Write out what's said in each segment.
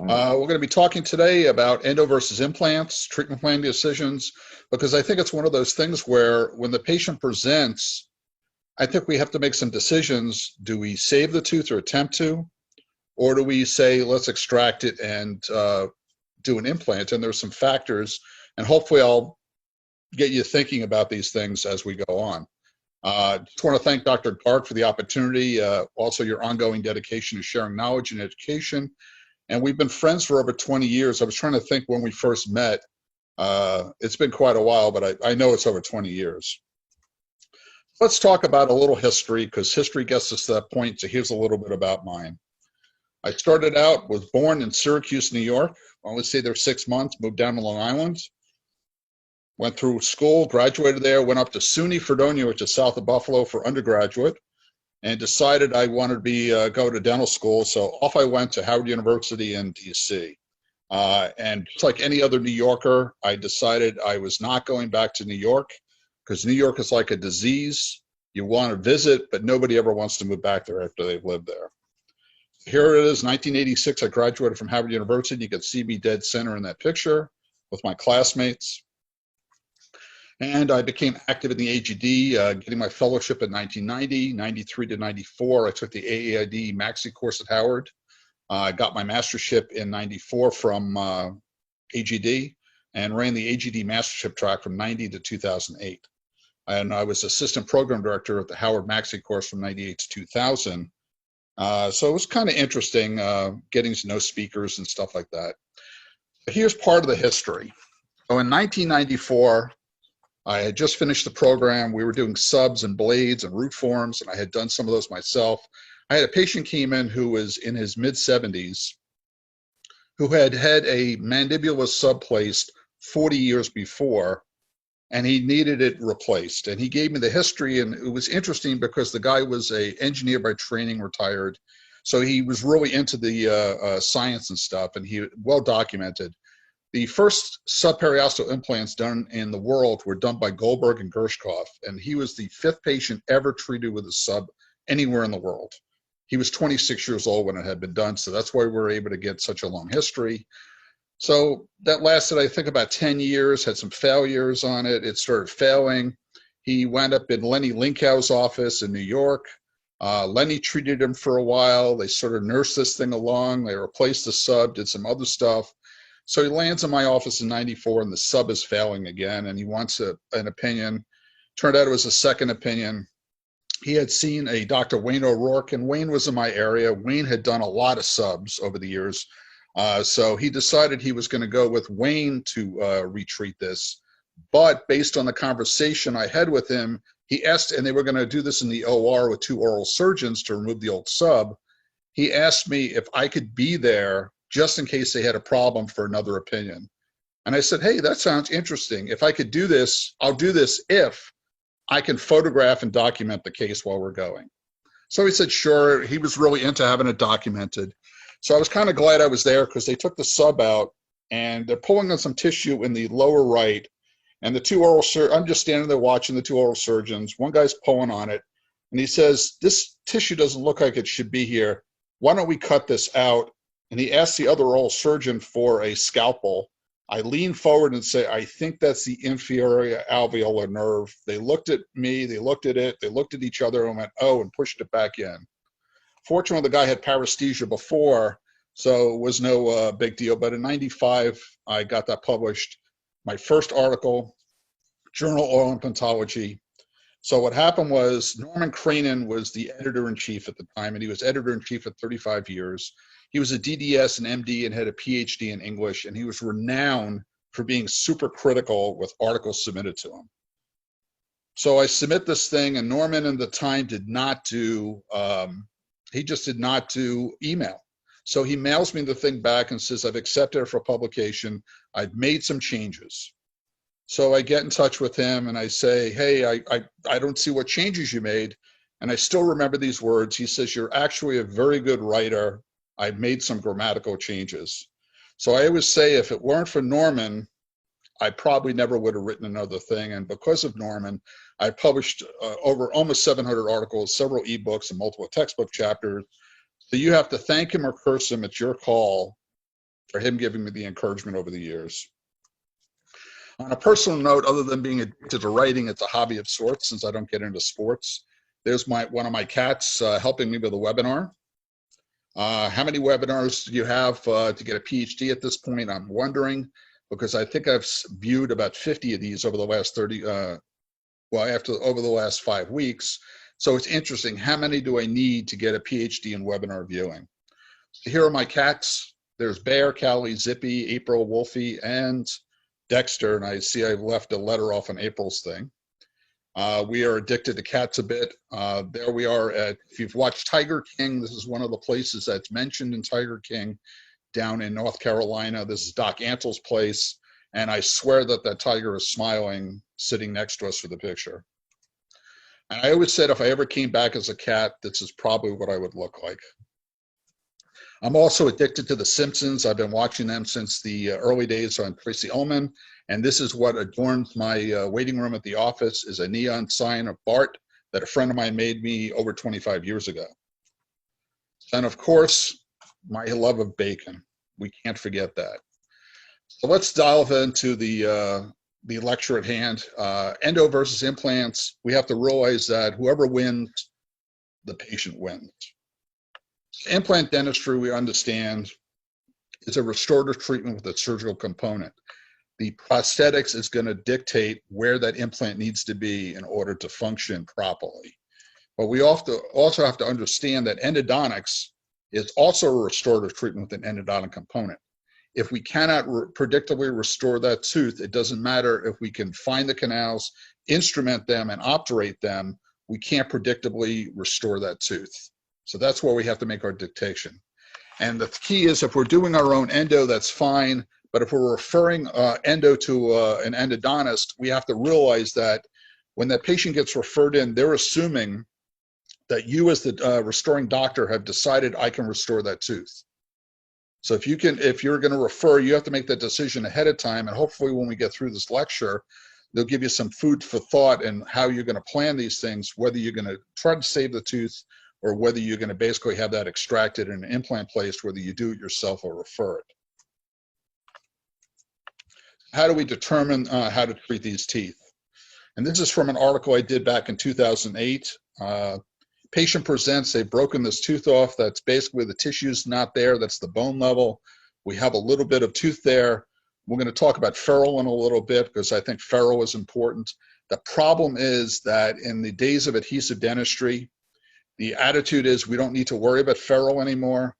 We're going to be talking today about endo versus implants, treatment plan decisions, because I think it's one of those things where when the patient presents, I think we have to make some decisions. Do we save the tooth or attempt to, or do we say, let's extract it and do an implant? And there's some factors, and hopefully I'll get you thinking about these things as we go on. Just want to thank Dr. Clark for the opportunity, also your ongoing dedication to sharing knowledge and education. And we've been friends for over 20 years. I was trying to think when we first met. It's been quite a while, but I know it's over 20 years. Let's talk about a little history, because history gets us to that point. So here's a little bit about mine. I started out, was born in Syracuse, New York. I only stayed there 6 months, moved down to Long Island. Went through school, graduated there, went up to SUNY Fredonia, which is south of Buffalo, for undergraduate, and decided I wanted to be go to dental school. So off I went to Howard University in DC. And just like any other New Yorker, I decided I was not going back to New York, because New York is like a disease. You want to visit, but nobody ever wants to move back there after they've lived there. Here it is, 1986. I graduated from Howard University. You can see me dead center in that picture with my classmates. And I became active in the AGD, getting my fellowship in 1990, 93 to 94. I took the AAID Maxi course at Howard. I got my mastership in 94 from AGD and ran the AGD mastership track from 90 to 2008. And I was assistant program director at the Howard Maxi course from 98 to 2000. So it was kind of interesting getting to know speakers and stuff like that. But here's part of the history. So in 1994, I had just finished the program. We were doing subs and blades and root forms, and I had done some of those myself. I had a patient came in who was in his mid-70s, who had had a mandibular sub placed 40 years before, and he needed it replaced. And he gave me the history, and it was interesting because the guy was an engineer by training, retired. So he was really into the science and stuff, and he well documented. The first subperiosteal implants done in the world were done by Goldberg and Gershkoff, and he was the 5th patient ever treated with a sub anywhere in the world. He was 26 years old when it had been done, so that's why we were able to get such a long history. So that lasted, I think, about 10 years, had some failures on it. It started failing. He wound up in Lenny Linkow's office in New York. Lenny treated him for a while. They sort of nursed this thing along. They replaced the sub, did some other stuff. So he lands in my office in 94, and the sub is failing again, and he wants an opinion. Turned out it was a second opinion. He had seen a Dr. Wayne O'Rourke, and Wayne was in my area. Wayne had done a lot of subs over the years. So he decided he was going to go with Wayne to retreat this. But based on the conversation I had with him, he asked, and they were going to do this in the OR with 2 oral surgeons to remove the old sub. He asked me if I could be there just in case they had a problem for another opinion. And I said, hey, that sounds interesting. If I could do this, I'll do this if I can photograph and document the case while we're going. So he said, sure. He was really into having it documented. So I was kind of glad I was there, because they took the sub out and they're pulling on some tissue in the lower right. And the 2 oral surgeons, I'm just standing there watching the 2 oral surgeons. One guy's pulling on it, and he says, this tissue doesn't look like it should be here. Why don't we cut this out? And he asked the other oral surgeon for a scalpel. I leaned forward and say, I think that's the inferior alveolar nerve. They looked at me, they looked at it, they looked at each other and went, oh, and pushed it back in. Fortunately, the guy had paresthesia before, so it was no big deal. But in 95, I got that published. My first article, Journal of Implantology. So what happened was Norman Cranen was the editor-in-chief at the time, and he was editor-in-chief for 35 years. He was a DDS and MD and had a PhD in English, and he was renowned for being super critical with articles submitted to him. So I submit this thing, and Norman at the time did not do, he just did not do email. So he mails me the thing back and says, I've accepted it for publication. I've made some changes. So I get in touch with him and I say, hey, I don't see what changes you made. And I still remember these words. He says, you're actually a very good writer. I've made some grammatical changes. So I always say, if it weren't for Norman, I probably never would have written another thing. And because of Norman, I published over almost 700 articles, several ebooks, and multiple textbook chapters. So you have to thank him or curse him. It's your call. for him giving me the encouragement over the years. On a personal note, other than being addicted to writing, it's a hobby of sorts since I don't get into sports. There's one of my cats helping me with a webinar. How many webinars do you have to get a PhD at this point? I'm wondering, because I think I've viewed about 50 of these over the last over the last 5 weeks. So it's interesting, how many do I need to get a PhD in webinar viewing? So here are my cats. There's Bear, Callie, Zippy, April, Wolfie, and Dexter. And I see I've left a letter off on April's thing. We are addicted to cats a bit. There we are if you've watched Tiger King, this is one of the places that's mentioned in Tiger King down in North Carolina. This is Doc Antle's place. And I swear that that tiger is smiling, sitting next to us for the picture. And I always said if I ever came back as a cat, this is probably what I would look like. I'm also addicted to The Simpsons. I've been watching them since the early days on Tracy Ullman. And this is what adorns my waiting room at the office, is a neon sign of Bart that a friend of mine made me over 25 years ago. And of course, my love of bacon. We can't forget that. So let's delve into the lecture at hand. Endo versus implants. We have to realize that whoever wins, the patient wins. Implant dentistry, we understand, is a restorative treatment with a surgical component. The prosthetics is going to dictate where that implant needs to be in order to function properly. But we also have to understand that endodontics is also a restorative treatment with an endodontic component. If we cannot predictably restore that tooth, it doesn't matter if we can find the canals, instrument them, and obturate them, we can't predictably restore that tooth. So that's where we have to make our dictation. And the key is if we're doing our own endo, that's fine. But if we're referring endo to an endodontist, we have to realize that when that patient gets referred in, they're assuming that you as the restoring doctor have decided I can restore that tooth. So if you're going to refer, you have to make that decision ahead of time. And hopefully when we get through this lecture, they'll give you some food for thought and how you're going to plan these things, whether you're going to try to save the tooth or whether you're going to basically have that extracted and an implant placed, whether you do it yourself or refer it. How do we determine how to treat these teeth? And this is from an article I did back in 2008. Patient presents, they've broken this tooth off. That's basically the tissue's not there. That's the bone level. We have a little bit of tooth there. We're going to talk about ferrule in a little bit because I think ferrule is important. The problem is that in the days of adhesive dentistry, the attitude is we don't need to worry about ferrule anymore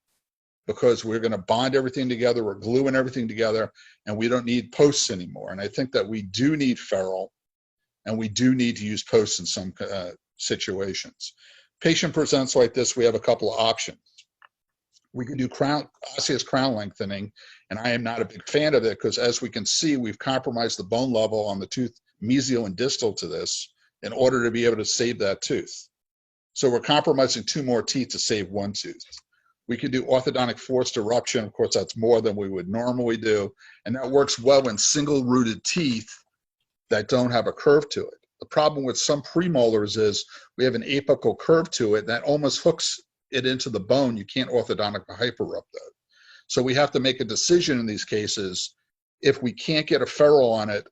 because we're going to bond everything together, we're gluing everything together, and we don't need posts anymore. And I think that we do need ferrule, and we do need to use posts in some situations. Patient presents like this, we have a couple of options. We can do osseous crown lengthening, and I am not a big fan of it because as we can see, we've compromised the bone level on the tooth mesial and distal to this in order to be able to save that tooth. So we're compromising 2 more teeth to save 1 tooth. We can do orthodontic forced eruption. Of course, that's more than we would normally do. And that works well in single-rooted teeth that don't have a curve to it. The problem with some premolars is we have an apical curve to it that almost hooks it into the bone. You can't orthodontically hypererupt that. So we have to make a decision in these cases. If we can't get a ferrule on it,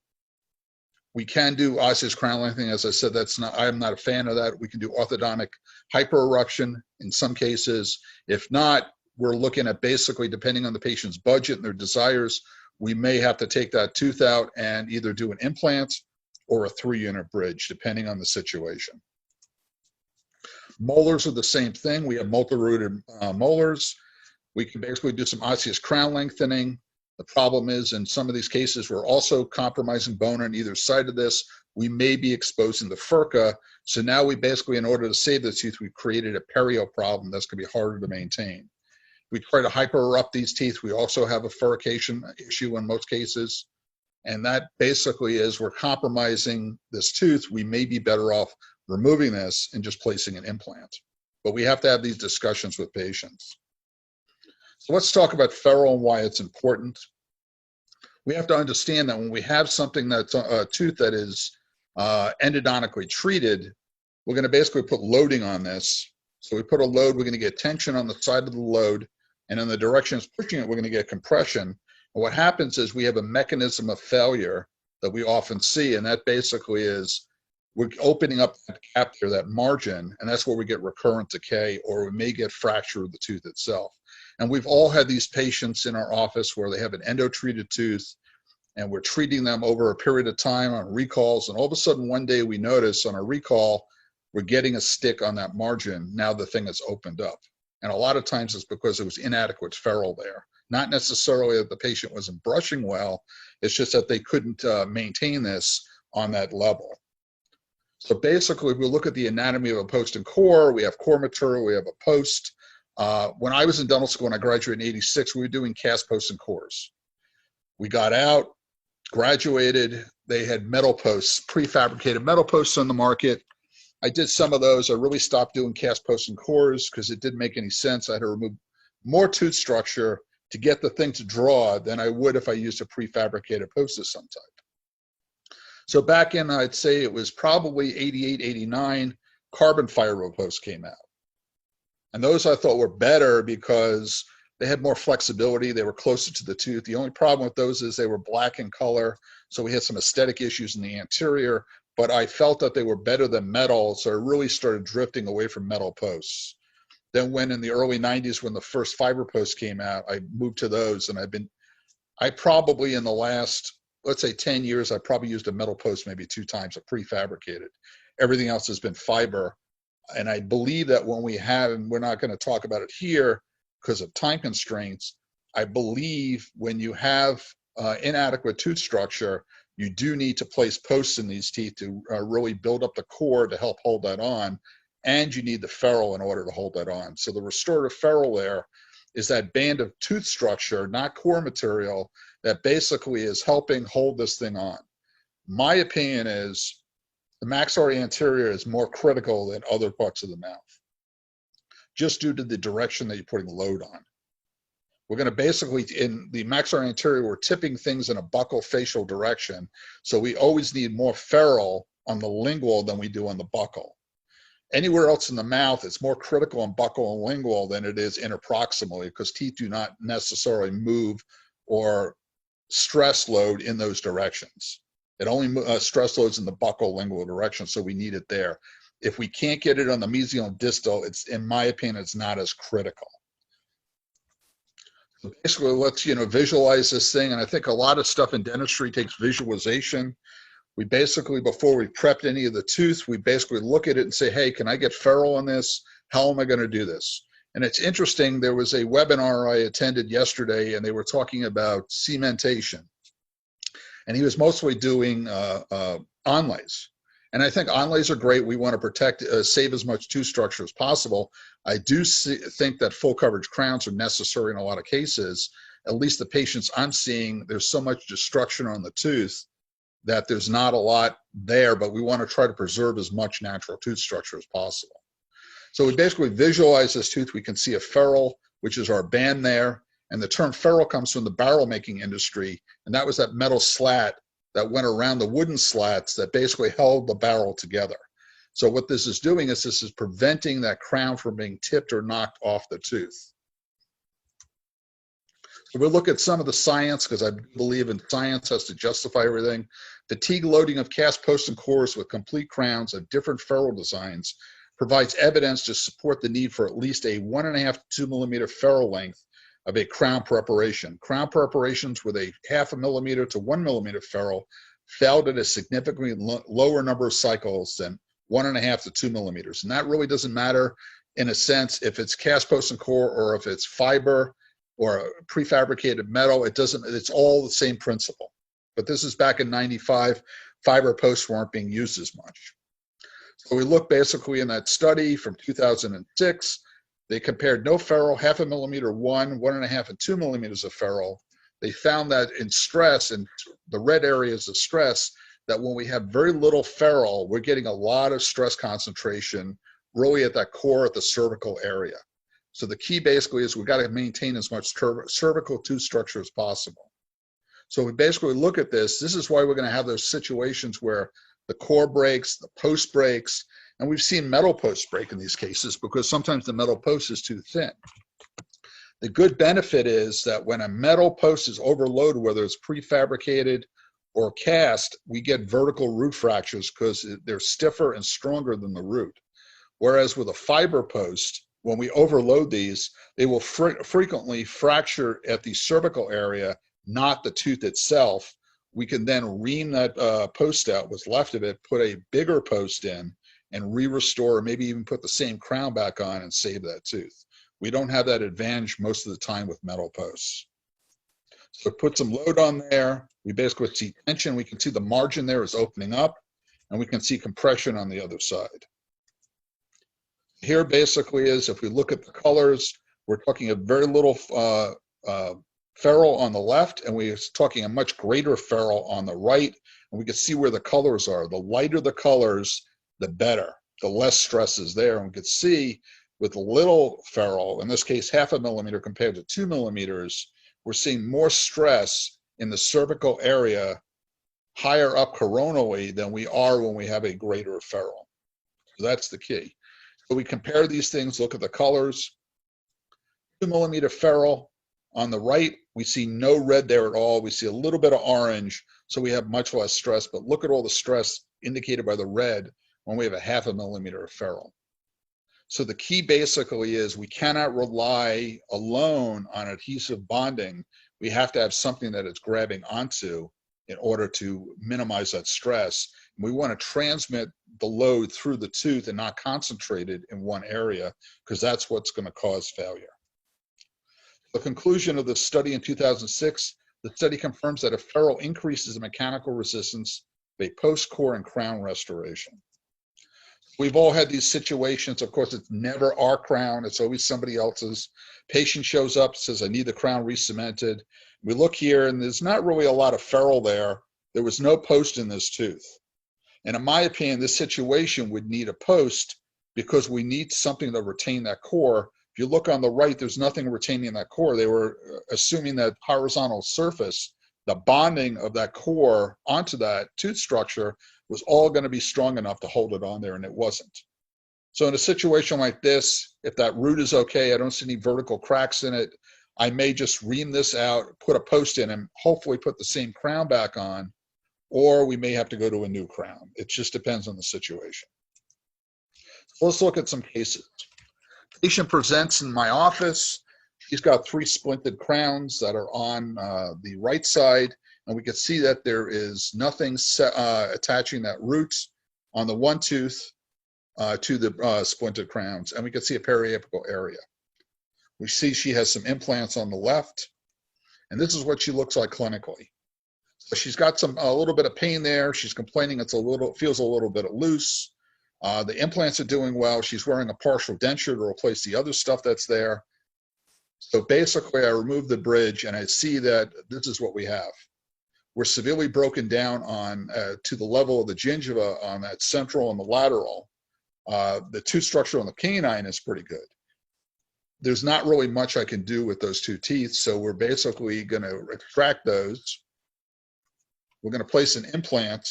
we can do osseous crown lengthening. As I said, I'm not a fan of that. We can do orthodontic hypereruption in some cases. If not, we're looking at basically, depending on the patient's budget and their desires, we may have to take that tooth out and either do an implant or a 3-unit bridge, depending on the situation. Molars are the same thing. We have multi-rooted molars. We can basically do some osseous crown lengthening. The problem is in some of these cases, we're also compromising bone on either side of this. We may be exposing the furca. So now we basically, in order to save the tooth, we've created a perio problem that's going to be harder to maintain. We try to hypererupt these teeth. We also have a furcation issue in most cases. And that basically is we're compromising this tooth. We may be better off removing this and just placing an implant. But we have to have these discussions with patients. So let's talk about ferrule and why it's important. We have to understand that when we have something that's a tooth that is endodontically treated, we're going to basically put loading on this. So we put a load, we're going to get tension on the side of the load. And in the direction it's pushing it, we're going to get compression. And what happens is we have a mechanism of failure that we often see, and that basically is we're opening up that gap there, that margin, and that's where we get recurrent decay, or we may get fracture of the tooth itself. And we've all had these patients in our office where they have an endo-treated tooth, and we're treating them over a period of time on recalls, and all of a sudden one day we notice on a recall we're getting a stick on that margin. Now the thing has opened up, and a lot of times it's because there was inadequate ferrule there, not necessarily that the patient wasn't brushing well. It's just that they couldn't maintain this on that level. So basically, if we look at the anatomy of a post and core, we have core material, we have a post. When I was in dental school and I graduated in '86, we were doing cast posts and cores. We got out, graduated, they had metal posts, prefabricated metal posts on the market. I did some of those. I really stopped doing cast posts and cores because it didn't make any sense. I had to remove more tooth structure to get the thing to draw than I would if I used a prefabricated post of some type. So back in, I'd say it was probably 88, 89, carbon fiber posts came out. And those I thought were better because they had more flexibility. They were closer to the tooth. The only problem with those is they were black in color. So we had some aesthetic issues in the anterior, but I felt that they were better than metal. So I really started drifting away from metal posts. Then when in the early 90s, when the first fiber posts came out, I moved to those, and I probably in the last, let's say 10 years, I probably used a metal post maybe 2 times, a prefabricated. Everything else has been fiber. And I believe that when we have, and we're not going to talk about it here because of time constraints, I believe when you have inadequate tooth structure, you do need to place posts in these teeth to really build up the core to help hold that on. And you need the ferrule in order to hold that on. So the restorative ferrule there is that band of tooth structure, not core material, that basically is helping hold this thing on. My opinion is the maxillary anterior is more critical than other parts of the mouth, just due to the direction that you're putting load on. We're going to basically, in the maxillary anterior, we're tipping things in a buccal facial direction. So we always need more ferrule on the lingual than we do on the buccal. Anywhere else in the mouth, it's more critical on buccal and lingual than it is interproximally, because teeth do not necessarily move or stress load in those directions. It only stress loads in the buccal lingual direction, so we need it there. If we can't get it on the mesial and distal, it's, in my opinion, it's not as critical. So basically, let's visualize this thing, and I think a lot of stuff in dentistry takes visualization. We basically, before we prepped any of the tooth, we basically look at it and say, hey, can I get ferrule on this? How am I going to do this? And it's interesting, there was a webinar I attended yesterday, and they were talking about cementation. And he was mostly doing onlays. And I think onlays are great. We want to protect, save as much tooth structure as possible. I do think that full coverage crowns are necessary in a lot of cases. At least the patients I'm seeing, there's so much destruction on the tooth that there's not a lot there, but we want to try to preserve as much natural tooth structure as possible. So we basically visualize this tooth. We can see a ferrule, which is our band there. And the term ferrule comes from the barrel making industry. And that was that metal slat that went around the wooden slats that basically held the barrel together. So what this is doing is this is preventing that crown from being tipped or knocked off the tooth. So we'll look at some of the science, because I believe in science has to justify everything. Fatigue loading of cast posts and cores with complete crowns of different ferrule designs provides evidence to support the need for at least a 1.5 to 2 millimeter ferrule length of a crown preparation. Crown preparations with a 0.5 millimeter to 1 millimeter ferrule failed at a significantly lower number of cycles than 1.5 to 2 millimeters. And that really doesn't matter in a sense if it's cast post and core or if it's fiber or prefabricated metal. It's all the same principle. But this is back in 95, fiber posts weren't being used as much. So we look basically in that study from 2006, they compared no ferrule, 0.5 millimeter, 1.5, and 2 millimeters of ferrule. They found that in stress, and the red areas of stress, that when we have very little ferrule, we're getting a lot of stress concentration really at that core, at the cervical area. So the key basically is we've got to maintain as much cervical tooth structure as possible. So we basically look at this. This is why we're going to have those situations where the core breaks, the post breaks, and we've seen metal posts break in these cases because sometimes the metal post is too thin. The good benefit is that when a metal post is overloaded, whether it's prefabricated or cast, we get vertical root fractures because they're stiffer and stronger than the root. Whereas with a fiber post, when we overload these, they will frequently fracture at the cervical area, not the tooth itself. We can then ream that post out, what's left of it, put a bigger post in, and re-restore, or maybe even put the same crown back on and save that tooth. We don't have that advantage most of the time with metal posts. So put some load on there. We basically see tension. We can see the margin there is opening up, and we can see compression on the other side. Here basically is, if we look at the colors, we're talking a very little ferrule on the left, and we're talking a much greater ferrule on the right, and we can see where the colors are. The lighter the colors, the better. The less stress is there, and we can see with a little ferrule, in this case 0.5 millimeter compared to 2 millimeters, we're seeing more stress in the cervical area higher up coronally than we are when we have a greater ferrule. So that's the key. So we compare these things, look at the colors. 2 millimeter ferrule on the right, we see no red there at all. We see a little bit of orange, so we have much less stress, but look at all the stress indicated by the red when we have a 0.5 millimeter of ferrule. So the key basically is we cannot rely alone on adhesive bonding. We have to have something that it's grabbing onto in order to minimize that stress. And we want to transmit the load through the tooth and not concentrate it in one area, because that's what's going to cause failure. The conclusion of the study in 2006, the study confirms that a ferrule increases the mechanical resistance of a post-core and crown restoration. We've all had these situations. Of course, it's never our crown. It's always somebody else's. Patient shows up, says, I need the crown re-cemented. We look here, and there's not really a lot of ferrule there. There was no post in this tooth. And in my opinion, this situation would need a post because we need something to retain that core. If you look on the right, there's nothing retaining that core. They were assuming that horizontal surface, the bonding of that core onto that tooth structure, was all going to be strong enough to hold it on there, and it wasn't. So in a situation like this, if that root is okay, I don't see any vertical cracks in it, I may just ream this out, put a post in, and hopefully put the same crown back on, or we may have to go to a new crown. It just depends on the situation. So let's look at some cases. Patient presents in my office. She's got 3 splinted crowns that are on the right side, and we can see that there is nothing attaching that root on the one tooth to the splinted crowns, and we can see a periapical area. We see she has some implants on the left, and this is what she looks like clinically. So she's got a little bit of pain there. She's complaining feels a little bit loose. The implants are doing well. She's wearing a partial denture to replace the other stuff that's there. So basically, I remove the bridge, and I see that this is what we have. We're severely broken down on to the level of the gingiva on that central and the lateral. The tooth structure on the canine is pretty good. There's not really much I can do with those 2 teeth, so we're basically going to extract those. We're going to place an implant,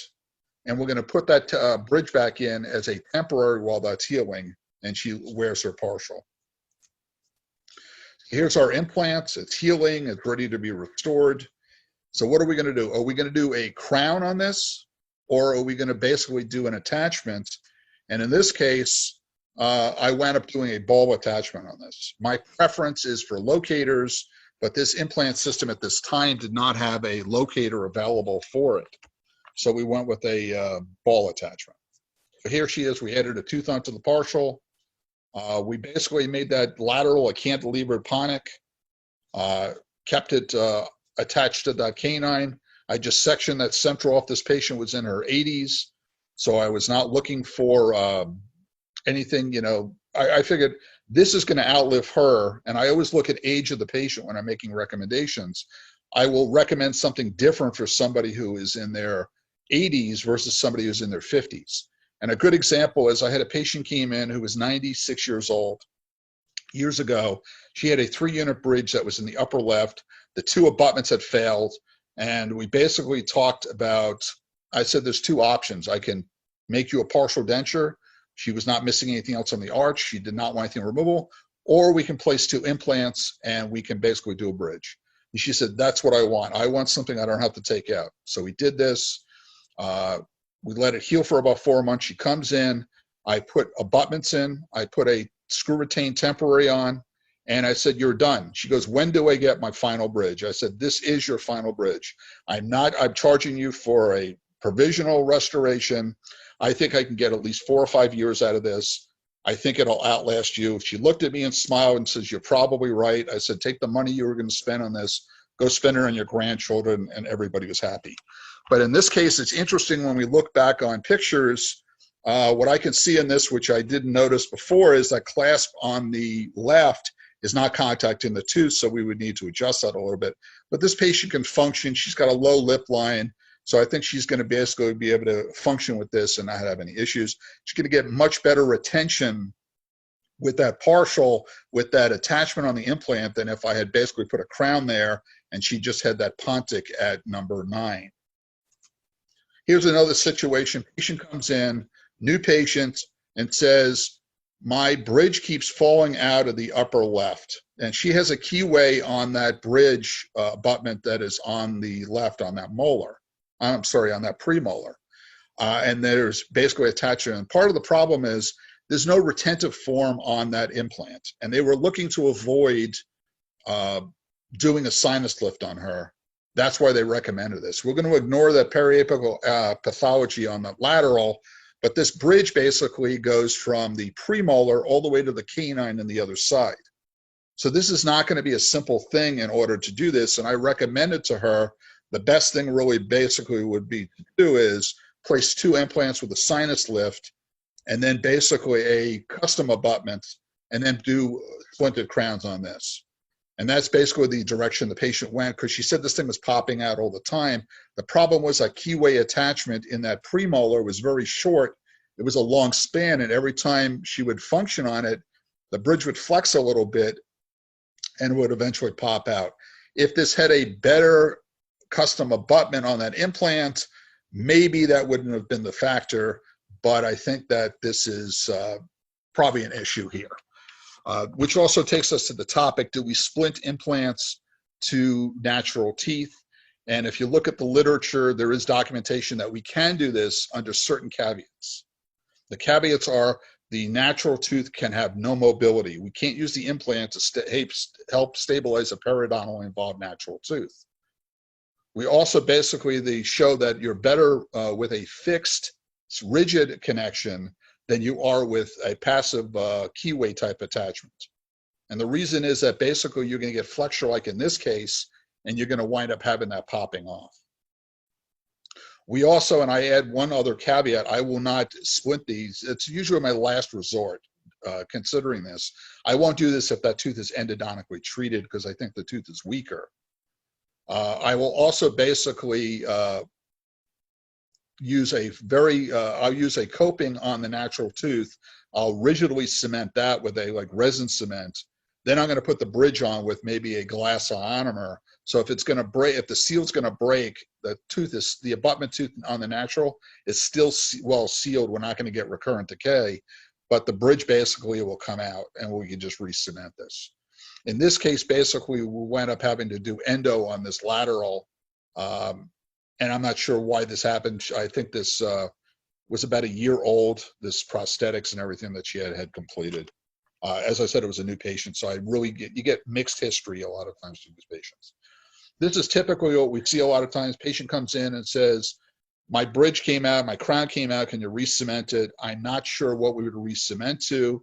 and we're going to put that bridge back in as a temporary while that's healing, and she wears her partial. Here's our implants. It's healing. It's ready to be restored. So what are we going to do? Are we going to do a crown on this, or are we going to basically do an attachment? And in this case, I wound up doing a ball attachment on this. My preference is for locators, but this implant system at this time did not have a locator available for it. So we went with a ball attachment. So here she is. We added a tooth onto the partial. We basically made that lateral a cantilevered ponic, kept it attached to that canine. I just sectioned that central off. This patient was in her 80s, so I was not looking for anything, I figured this is going to outlive her, and I always look at age of the patient when I'm making recommendations. I will recommend something different for somebody who is in their 80s versus somebody who's in their 50s. And a good example is I had a patient came in who was 96 years old years ago. She had a 3-unit bridge that was in the upper left. The 2 abutments had failed, and we basically talked about, I said there's 2 options. I can make you a partial denture. She was not missing anything else on the arch. She did not want anything removable. or we can place 2 implants and we can basically do a bridge. And she said, that's what I want. I want something I don't have to take out. So we did this. We let it heal for about 4 months. She comes in. I put abutments in. I put a screw retained temporary on. And I said, you're done. She goes, when do I get my final bridge? I said, this is your final bridge. I'm charging you for a provisional restoration. I think I can get at least 4 or 5 years out of this. I think it'll outlast you. She looked at me and smiled and says, you're probably right. I said, take the money you were going to spend on this, go spend it on your grandchildren, and everybody was happy. But in this case, it's interesting when we look back on pictures, what I can see in this, which I didn't notice before, is that clasp on the left is not contacting the tooth, so we would need to adjust that a little bit. But this patient can function. She's got a low lip line, so I think she's going to basically be able to function with this and not have any issues. She's going to get much better retention with that partial, with that attachment on the implant, than if I had basically put a crown there and she just had that pontic at number 9. Here's another situation. Patient comes in, new patient, and says, my bridge keeps falling out of the upper left. And she has a keyway on that bridge abutment that is on the left, on that molar. I'm sorry, on that premolar. And there's basically attachment. And part of the problem is there's no retentive form on that implant. And they were looking to avoid doing a sinus lift on her. That's why they recommended this. We're going to ignore the periapical pathology on the lateral, but this bridge basically goes from the premolar all the way to the canine on the other side. So this is not going to be a simple thing in order to do this, and I recommended to her the best thing really basically would be to do is place 2 implants with a sinus lift and then basically a custom abutment and then do splinted crowns on this. And that's basically the direction the patient went, because she said this thing was popping out all the time. The problem was that keyway attachment in that premolar was very short. It was a long span, and every time she would function on it, the bridge would flex a little bit and would eventually pop out. If this had a better custom abutment on that implant, maybe that wouldn't have been the factor, but I think that this is probably an issue here. Which also takes us to the topic, do we splint implants to natural teeth? And if you look at the literature, there is documentation that we can do this under certain caveats. The caveats are the natural tooth can have no mobility. We can't use the implant to help stabilize a periodontally involved natural tooth. We also basically show that you're better with a fixed, rigid connection than you are with a passive keyway type attachment. And the reason is that basically you're going to get flexure like in this case, and you're going to wind up having that popping off. We also, and I add one other caveat, I will not splint these. It's usually my last resort considering this. I won't do this if that tooth is endodontically treated because I think the tooth is weaker. I will also basically use I'll use a coping on the natural tooth. I'll rigidly cement that with a resin cement. Then I'm going to put the bridge on with maybe a glass ionomer. So if it's going to break, if the seal's going to break, the abutment tooth on the natural is still well sealed. We're not going to get recurrent decay, but the bridge basically will come out and we can just re-cement this. In this case, basically, we wind up having to do endo on this lateral. And I'm not sure why this happened. I think this was about a year old, this prosthetics and everything that she had completed. As I said, it was a new patient, so you get mixed history a lot of times with these patients. This is typically what we see a lot of times. Patient comes in and says, my bridge came out, my crown came out, can you re-cement it? I'm not sure what we would re-cement to.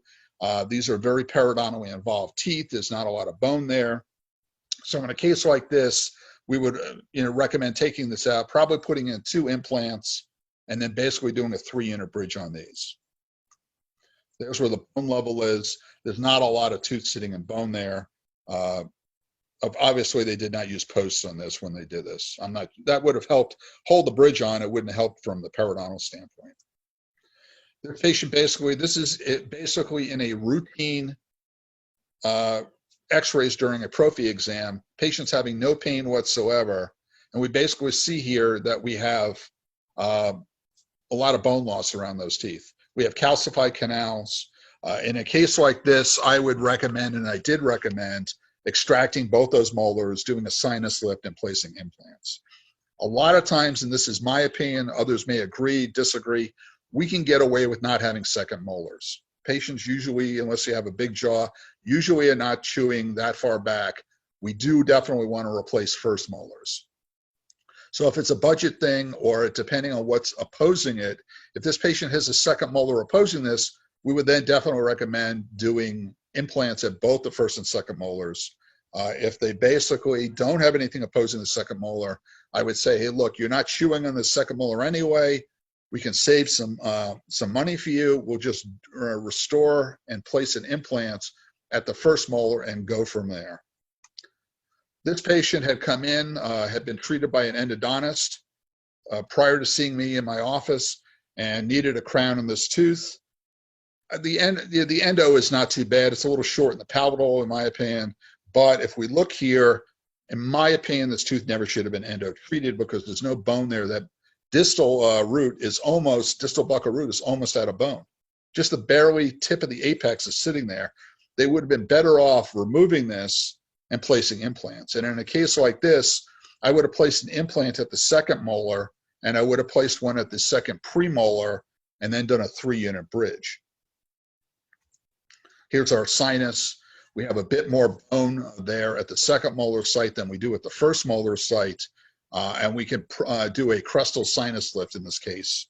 These are very periodontally involved teeth. There's not a lot of bone there. So in a case like this, we would recommend taking this out, probably putting in 2 implants, and then basically doing a 3-unit bridge on these. There's where the bone level is. There's not a lot of tooth sitting in bone there. Obviously, they did not use posts on this when they did this. That would have helped hold the bridge on. It wouldn't have helped from the periodontal standpoint. The patient basically, this is basically in a routine x-rays during a prophy exam, patients having no pain whatsoever. And we basically see here that we have a lot of bone loss around those teeth. We have calcified canals. In a case like this, I would recommend, and I did recommend, extracting both those molars, doing a sinus lift, and placing implants. A lot of times, and this is my opinion, others may agree, disagree, we can get away with not having second molars. Patients usually, unless you have a big jaw, usually are not chewing that far back. We do definitely want to replace first molars. So if it's a budget thing, or depending on what's opposing it, if this patient has a second molar opposing this, we would then definitely recommend doing implants at both the first and second molars. If they basically don't have anything opposing the second molar, I would say, hey, look, you're not chewing on the second molar anyway. We can save some money for you. We'll just restore and place an implant at the first molar and go from there. This patient had come in, had been treated by an endodontist prior to seeing me in my office, and needed a crown in this tooth. The endo is not too bad. It's a little short in the palatal, in my opinion. But if we look here, in my opinion, this tooth never should have been endo treated because there's no bone there. That distal root is almost, distal buccal root is almost out of bone. Just the barely tip of the apex is sitting there. They would have been better off removing this and placing implants. And in a case like this, I would have placed an implant at the second molar, and I would have placed one at the second premolar, and then done a 3-unit bridge. Here's our sinus. We have a bit more bone there at the second molar site than we do at the first molar site, and we can do a crestal sinus lift in this case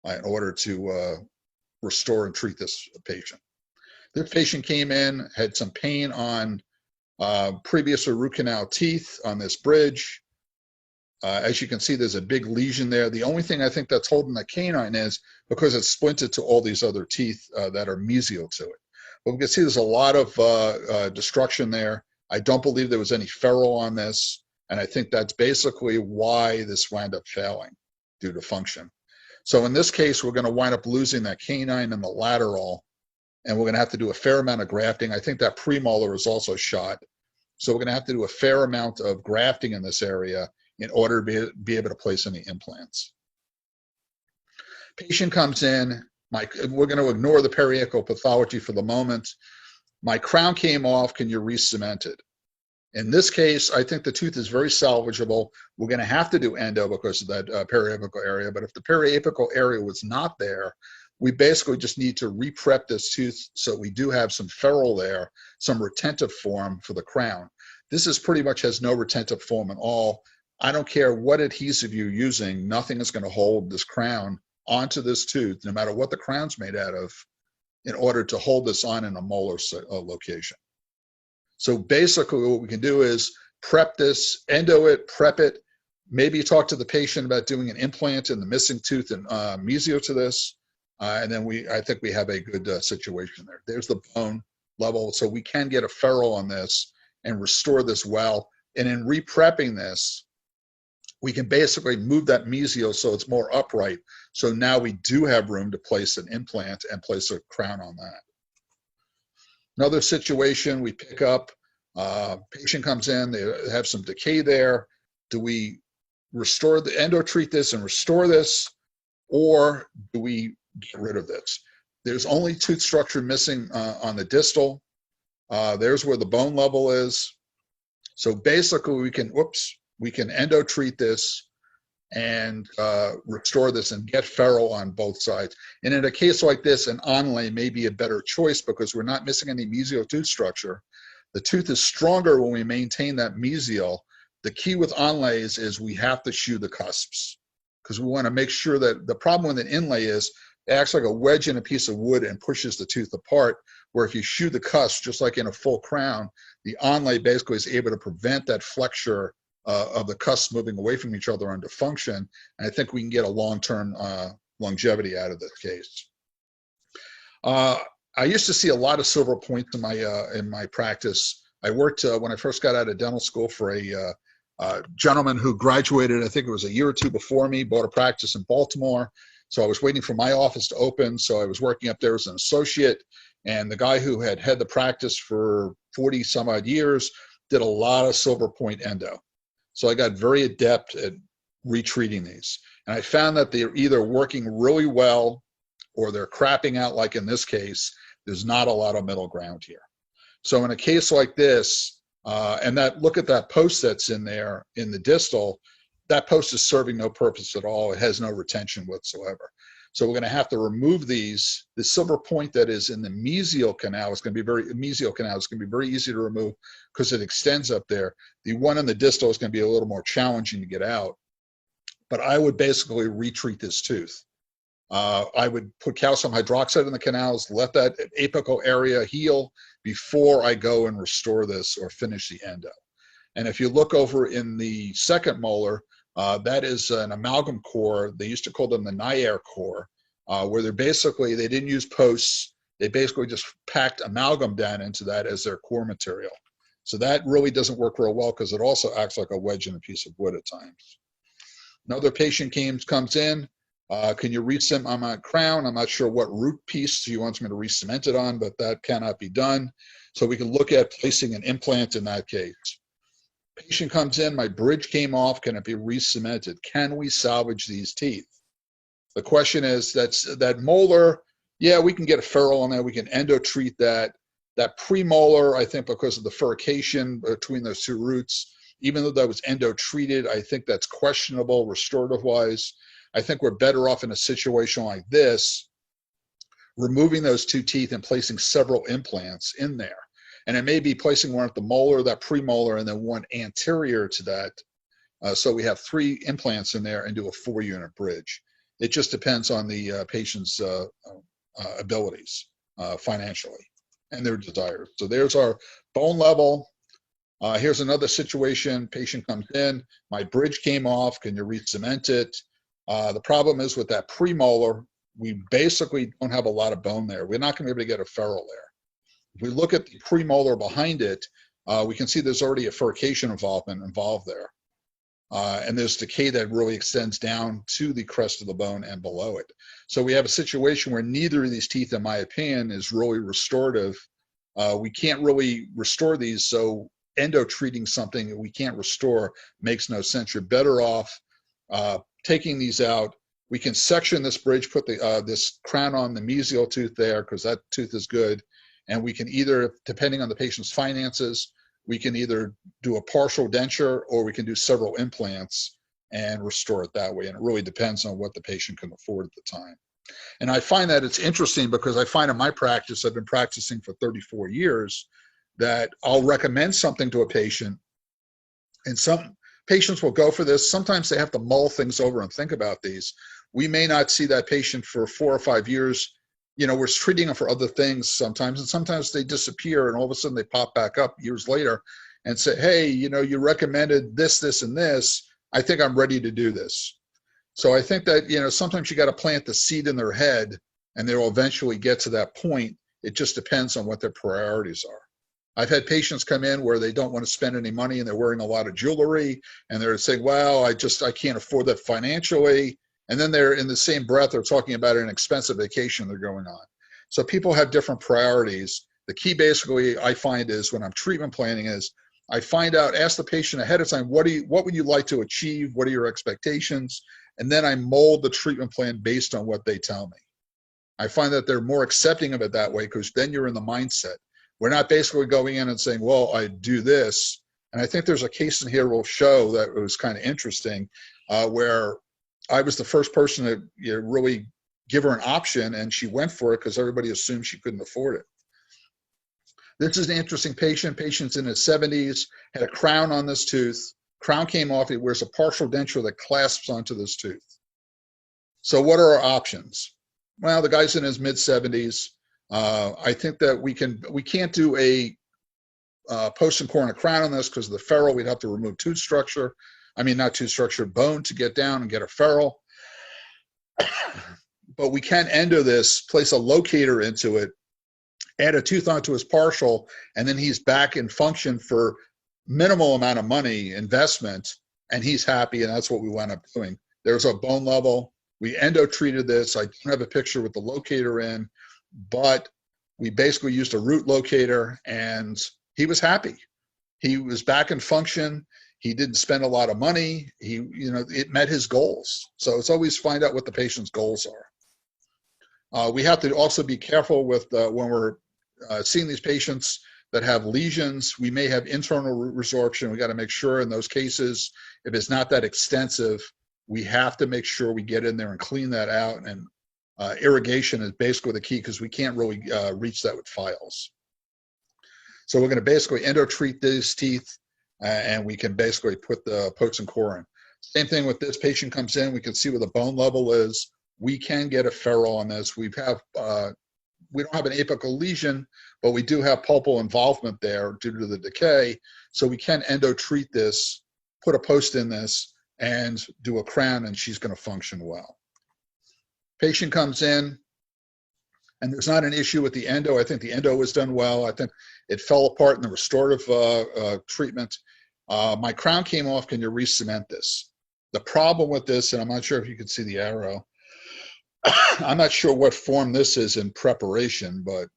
in order to restore and treat this patient. This patient came in, had some pain on previous or root canal teeth on this bridge. As you can see, there's a big lesion there. The only thing I think that's holding the canine is because it's splinted to all these other teeth that are mesial to it. But we can see there's a lot of destruction there. I don't believe there was any ferrule on this, and I think that's basically why this wound up failing, due to function. So in this case, we're going to wind up losing that canine and the lateral, and we're going to have to do a fair amount of grafting. I think that premolar is also shot. So we're going to have to do a fair amount of grafting in this area in order to be able to place any implants. Patient comes in. We're going to ignore the periapical pathology for the moment. My crown came off. Can you re-cement it? In this case, I think the tooth is very salvageable. We're going to have to do endo because of that periapical area. But if the periapical area was not there, we basically just need to re-prep this tooth so we do have some ferrule there, some retentive form for the crown. This is pretty much has no retentive form at all. I don't care what adhesive you're using, nothing is going to hold this crown onto this tooth, no matter what the crown's made out of, in order to hold this on in a molar location. So basically what we can do is prep this, endo it, prep it, maybe talk to the patient about doing an implant in the missing tooth and mesial to this, and then I think we have a good situation there. There's the bone level, so we can get a ferrule on this and restore this well. And in re-prepping this, we can basically move that mesial so it's more upright. So now we do have room to place an implant and place a crown on that. Another situation we pick up, patient comes in, they have some decay there. Do we restore the endo treat this and restore this, or do we get rid of this? There's only tooth structure missing on the distal. There's where the bone level is. So basically we can endo treat this and restore this and get ferrule on both sides. And in a case like this, an onlay may be a better choice because we're not missing any mesial tooth structure. The tooth is stronger when we maintain that mesial. The key with onlays is we have to shoe the cusps because we want to make sure that the problem with an inlay is it acts like a wedge in a piece of wood and pushes the tooth apart, where if you shoe the cusp, just like in a full crown, the onlay basically is able to prevent that flexure of the cusps moving away from each other under function. And I think we can get a long-term longevity out of this case. I used to see a lot of silver points in my practice. I worked when I first got out of dental school for a gentleman who graduated, I think it was a year or two before me, bought a practice in Baltimore. So I was waiting for my office to open. So I was working up there as an associate. And the guy who had the practice for 40 some odd years did a lot of silver point endo. So I got very adept at retreating these. And I found that they're either working really well or they're crapping out, like in this case. There's not a lot of middle ground here. So in a case like this, and that look at that post that's in there in the distal, that post is serving no purpose at all. It has no retention whatsoever. So we're going to have to remove these. The silver point that is in the mesial canal is going to be very easy to remove because it extends up there. The one in the distal is going to be a little more challenging to get out. But I would basically retreat this tooth. I would put calcium hydroxide in the canals, let that apical area heal before I go and restore this or finish the endo. And if you look over in the second molar, that is an amalgam core. They used to call them the Nair core, where they didn't use posts. They basically just packed amalgam down into that as their core material. So that really doesn't work real well because it also acts like a wedge in a piece of wood at times. Another patient comes in. Can you re-cement on my crown? I'm not sure what root piece he wants me to re-cement it on, but that cannot be done. So we can look at placing an implant in that case. Patient comes in, my bridge came off, can it be re-cemented? Can we salvage these teeth? The question is, that molar, yeah, we can get a ferrule on there, we can endo-treat that. That premolar, I think because of the furcation between those two roots, even though that was endo-treated, I think that's questionable restorative-wise. I think we're better off in a situation like this, removing those two teeth and placing several implants in there. And it may be placing one at the molar, that premolar, and then one anterior to that. So we have 3 implants in there and do a 4-unit bridge. It just depends on the patient's abilities financially and their desires. So there's our bone level. Here's another situation. Patient comes in, my bridge came off, can you re-cement it? The problem is with that premolar, we basically don't have a lot of bone there. We're not going to be able to get a ferrule there. If we look at the premolar behind it, we can see there's already a furcation involved there. And there's decay that really extends down to the crest of the bone and below it. So we have a situation where neither of these teeth, in my opinion, is really restorative. We can't really restore these, so endo-treating something that we can't restore makes no sense. You're better off taking these out. We can section this bridge, put this crown on the mesial tooth there because that tooth is good. And we can either, depending on the patient's finances, we can either do a partial denture or we can do several implants and restore it that way. And it really depends on what the patient can afford at the time. And I find that it's interesting because I find in my practice, I've been practicing for 34 years, that I'll recommend something to a patient and some patients will go for this. Sometimes they have to mull things over and think about these. We may not see that patient for 4 or 5 years. You know, we're treating them for other things sometimes, and sometimes they disappear and all of a sudden they pop back up years later and say, hey, you know, you recommended this, this, and this. I think I'm ready to do this. So I think that, you know, sometimes you got to plant the seed in their head and they'll eventually get to that point. It just depends on what their priorities are. I've had patients come in where they don't want to spend any money and they're wearing a lot of jewelry and they're saying, well, I can't afford that financially. And then they're in the same breath, they're talking about an expensive vacation they're going on. So people have different priorities. The key basically I find is when I'm treatment planning is I find out, ask the patient ahead of time, what would you like to achieve? What are your expectations? And then I mold the treatment plan based on what they tell me. I find that they're more accepting of it that way because then you're in the mindset. We're not basically going in and saying, well, I do this. And I think there's a case in here we'll show that it was kind of interesting where I was the first person to really give her an option and she went for it because everybody assumed she couldn't afford it. This is an interesting patient. Patient's in his 70s, had a crown on this tooth. Crown came off, he wears a partial denture that clasps onto this tooth. So what are our options? Well, the guy's in his mid-70s. I think that we can't do a post and corner crown on this because of the ferrule. We'd have to remove tooth structure. I mean, not tooth structure, bone to get down and get a ferrule. But we can endo this, place a locator into it, add a tooth onto his partial, and then he's back in function for minimal amount of money investment, and he's happy, and that's what we wound up doing. There's a bone level. We endo treated this. I don't have a picture with the locator in, but we basically used a root locator, and he was happy. He was back in function. He didn't spend a lot of money. It met his goals. So it's always find out what the patient's goals are. We have to also be careful with when we're seeing these patients that have lesions. We may have internal root resorption. We got to make sure in those cases, if it's not that extensive, we have to make sure we get in there and clean that out. And irrigation is basically the key because we can't really reach that with files. So we're going to basically endo-treat these teeth, and we can basically put the posts and core in. Same thing with this patient comes in. We can see where the bone level is. We can get a ferrule on this. We don't have an apical lesion, but we do have pulpal involvement there due to the decay. So we can endo-treat this, put a post in this, and do a crown, and she's going to function well. Patient comes in, and there's not an issue with the endo. I think the endo was done well. I think it fell apart in the restorative treatment. My crown came off. Can you re-cement this? The problem with this, and I'm not sure if you can see the arrow, I'm not sure what form this is in preparation, but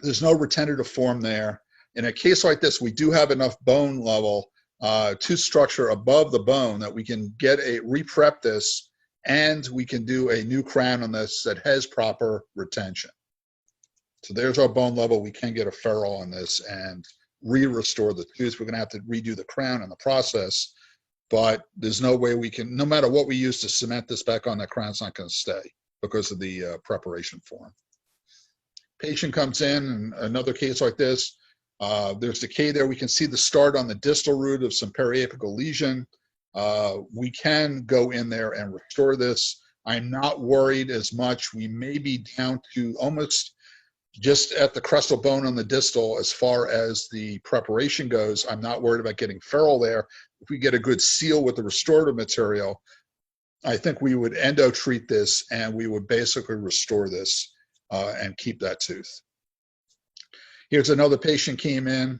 there's no retentive form there. In a case like this, we do have enough bone level, tooth structure above the bone that we can get re-prep this, and we can do a new crown on this that has proper retention. So there's our bone level. We can get a ferrule on this and restore the tooth. We're going to have to redo the crown in the process, but there's no way we can, no matter what we use to cement this back on, that crown's not going to stay because of the preparation form. Patient comes in, and another case like this, there's decay there. We can see the start on the distal root of some periapical lesion. We can go in there and restore this. I'm not worried as much. We may be down to almost just at the crestal bone on the distal as far as the preparation goes. I'm not worried about getting ferrule there. If we get a good seal with the restorative material, I think we would endo-treat this, and we would basically restore this and keep that tooth. Here's another patient came in.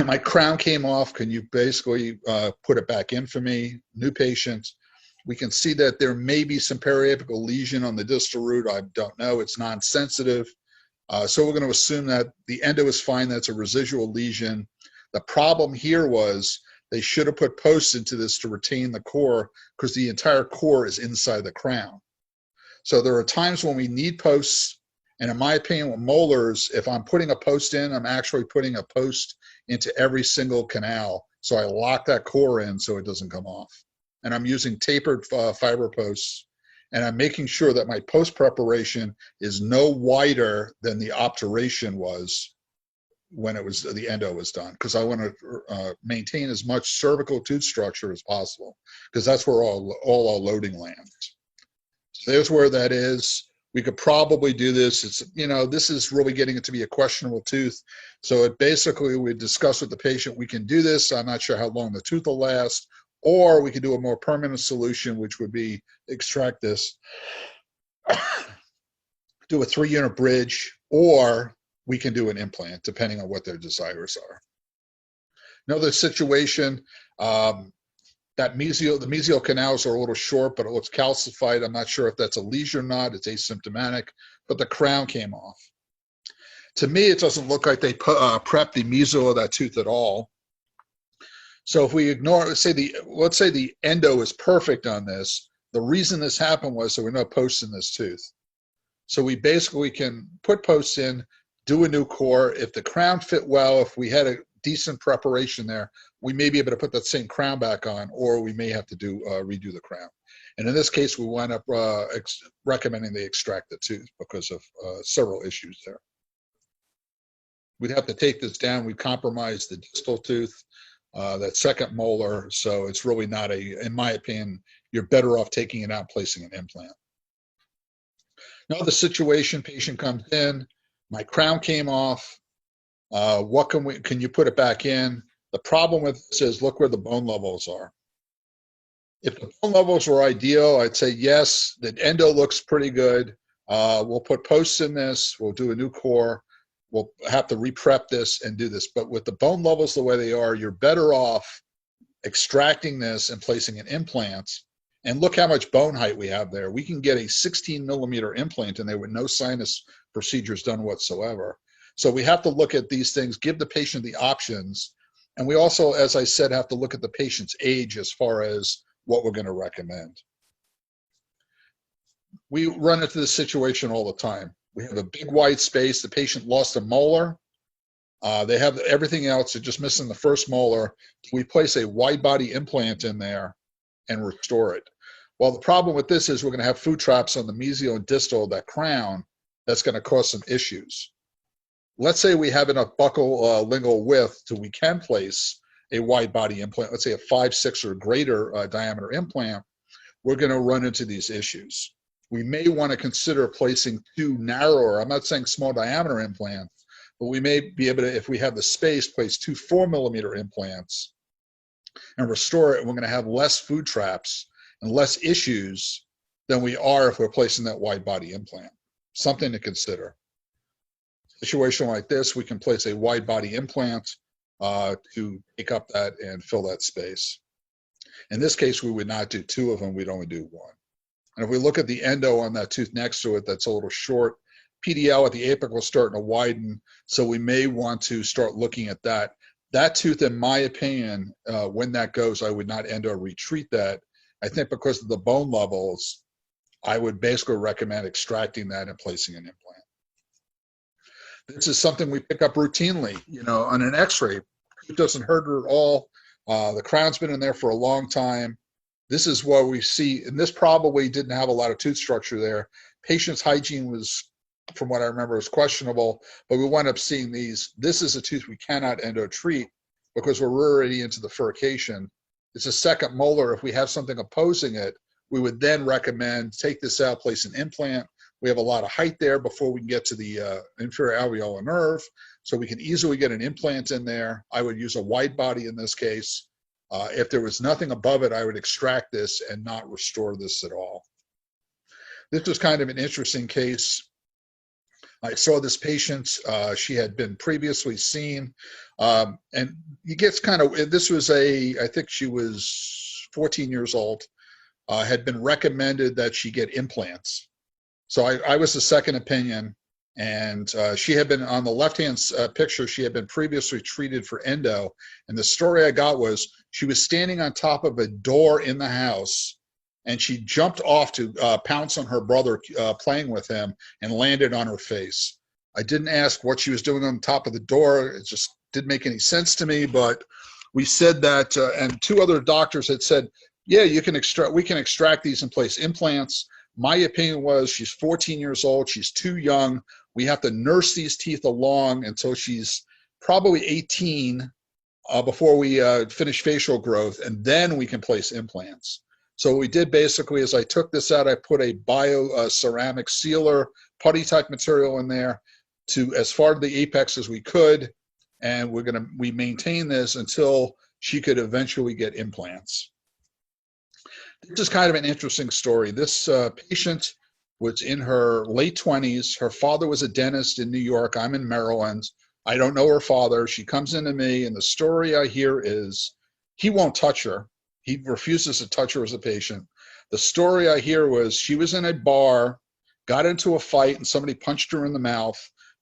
My crown came off. Can you basically put it back in for me? New patient. We can see that there may be some periapical lesion on the distal root. I don't know. It's non-sensitive. So we're going to assume that the endo is fine. That's a residual lesion. The problem here was they should have put posts into this to retain the core because the entire core is inside the crown. So there are times when we need posts. And in my opinion, with molars, if I'm putting a post in, I'm actually putting a post into every single canal. So I lock that core in so it doesn't come off. And I'm using tapered fiber posts. And I'm making sure that my post preparation is no wider than the obturation was when it was the endo was done, because I want to maintain as much cervical tooth structure as possible, because that's where all our loading lands. So there's where that is. We could probably do this. It's, you know, this is really getting it to be a questionable tooth. So it basically, we discuss with the patient, we can do this. I'm not sure how long the tooth will last, or we could do a more permanent solution, which would be extract this, do a 3-unit bridge, or we can do an implant, depending on what their desires are. Another situation, the mesial canals are a little short, but it looks calcified. I'm not sure if that's a lesion or not. It's asymptomatic, but the crown came off. To me, it doesn't look like they prepped the mesial of that tooth at all. So if we ignore, let's say the endo is perfect on this. The reason this happened was there were no posts in this tooth. So we basically can put posts in, do a new core. If the crown fit well, if we had a decent preparation there, we may be able to put that same crown back on, or we may have to redo the crown. And in this case, we wind up recommending they extract the tooth because of several issues there. We'd have to take this down. We compromised the distal tooth, that second molar, so it's really not in my opinion, you're better off taking it out and placing an implant. Now the situation, patient comes in, my crown came off. What can you put it back in? The problem with this is, look where the bone levels are. If the bone levels were ideal, I'd say yes, the endo looks pretty good. We'll put posts in this, we'll do a new core, we'll have to re-prep this and do this. But with the bone levels the way they are, you're better off extracting this and placing an implant. And look how much bone height we have there. We can get a 16-millimeter implant in there with no sinus procedures done whatsoever. So we have to look at these things, give the patient the options. And we also, as I said, have to look at the patient's age as far as what we're going to recommend. We run into this situation all the time. We have a big wide space. The patient lost a molar. They have everything else. They're just missing the first molar. We place a wide body implant in there and restore it. Well, the problem with this is we're going to have food traps on the mesial and distal of that crown. That's going to cause some issues. Let's say we have enough buccal lingual width so we can place a wide body implant, let's say a 5, 6 or greater diameter implant. We're going to run into these issues. We may want to consider placing 2 narrower, I'm not saying small diameter implants, but we may be able to, if we have the space, place 2 4-millimeter implants and restore it. And we're going to have less food traps and less issues than we are if we're placing that wide body implant. Something to consider. Situation like this, we can place a wide body implant to take up that and fill that space. In this case, we would not do 2 of them, we'd only do 1. And if we look at the endo on that tooth next to it, that's a little short. PDL at the apical is starting to widen, so we may want to start looking at that. That tooth, in my opinion, when that goes, I would not endo retreat that. I think because of the bone levels, I would basically recommend extracting that and placing an implant. This is something we pick up routinely, on an x-ray. It doesn't hurt her at all. The crown's been in there for a long time. This is what we see, and this probably didn't have a lot of tooth structure there. Patient's hygiene was, from what I remember, was questionable, but we wound up seeing these. This is a tooth we cannot endo treat because we're already into the furcation. It's a second molar. If we have something opposing it, we would then recommend take this out, place an implant. We have a lot of height there before we can get to the inferior alveolar nerve, so we can easily get an implant in there. I would use a wide body in this case. If there was nothing above it, I would extract this and not restore this at all. This was kind of an interesting case. I saw this patient. She had been previously seen, and he gets kind of, this was I think she was 14 years old, had been recommended that she get implants. So I was the second opinion, and she had been, on the left-hand picture, she had been previously treated for endo, and the story I got was she was standing on top of a door in the house, and she jumped off to pounce on her brother playing with him and landed on her face. I didn't ask what she was doing on top of the door. It just didn't make any sense to me, but we said that, and 2 other doctors had said, yeah, we can extract these and place implants. My opinion was she's 14 years old. She's too young. We have to nurse these teeth along until she's probably 18 before we finish facial growth, and then we can place implants. So what we did basically is I took this out. I put a ceramic sealer, putty type material in there to as far to the apex as we could, and we maintain this until she could eventually get implants. This is kind of an interesting story. This patient was in her late 20s. Her father was a dentist in New York. I'm in Maryland. I don't know her father. She comes into me, and the story I hear is he won't touch her. He refuses to touch her as a patient. The story I hear was she was in a bar, got into a fight, and somebody punched her in the mouth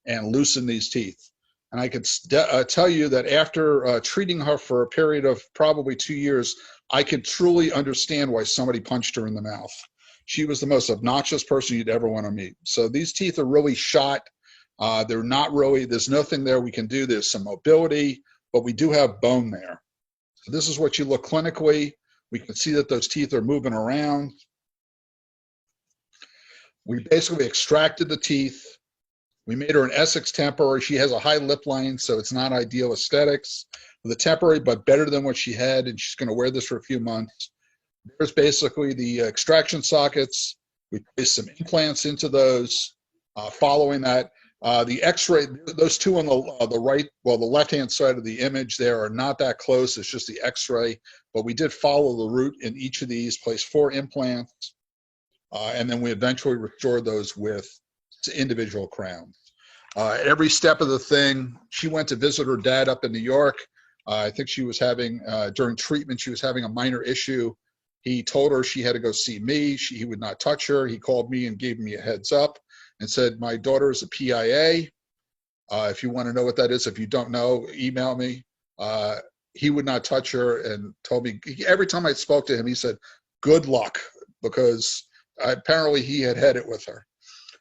and loosened these teeth. And I could tell you that after treating her for a period of probably 2 years, I could truly understand why somebody punched her in the mouth. She was the most obnoxious person you'd ever want to meet. So these teeth are really shot. They're not really, there's nothing there we can do. There's some mobility, but we do have bone there. So this is what you look clinically. We can see that those teeth are moving around. We basically extracted the teeth. We made her an Essex temporary. She has a high lip line, so it's not ideal aesthetics. The temporary, but better than what she had, and she's going to wear this for a few months. There's basically the extraction sockets. We placed some implants into those. Following that, the X-ray, those 2 on the right, well, the left-hand side of the image there are not that close. It's just the X-ray, but we did follow the route in each of these, placed 4 implants, and then we eventually restored those with individual crowns. At every step of the thing, she went to visit her dad up in New York. I think she was having, during treatment, she was having a minor issue. He told her she had to go see me. He would not touch her. He called me and gave me a heads up and said, my daughter is a PIA. If you want to know what that is, if you don't know, email me. He would not touch her and told me, every time I spoke to him, he said, good luck, because apparently he had it with her.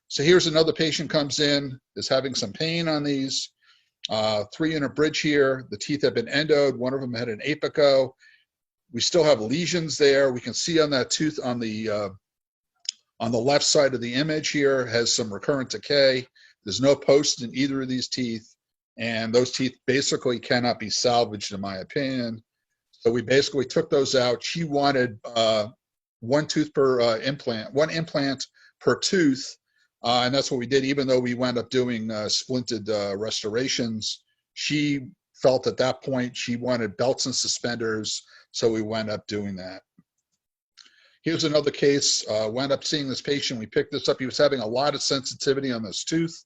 So here's another patient comes in, is having some pain on these. 3-unit bridge here. The teeth have been endoed. One of them had an apico. We still have lesions there. We can see on that tooth on the left side of the image here has some recurrent decay. There's no post in either of these teeth, and those teeth basically cannot be salvaged, in my opinion. So we basically took those out. She wanted one tooth per implant, one implant per tooth. And that's what we did, even though we wound up doing splinted restorations. She felt at that point she wanted belts and suspenders, so we wound up doing that. Here's another case. Wound up seeing this patient. We picked this up. He was having a lot of sensitivity on this tooth,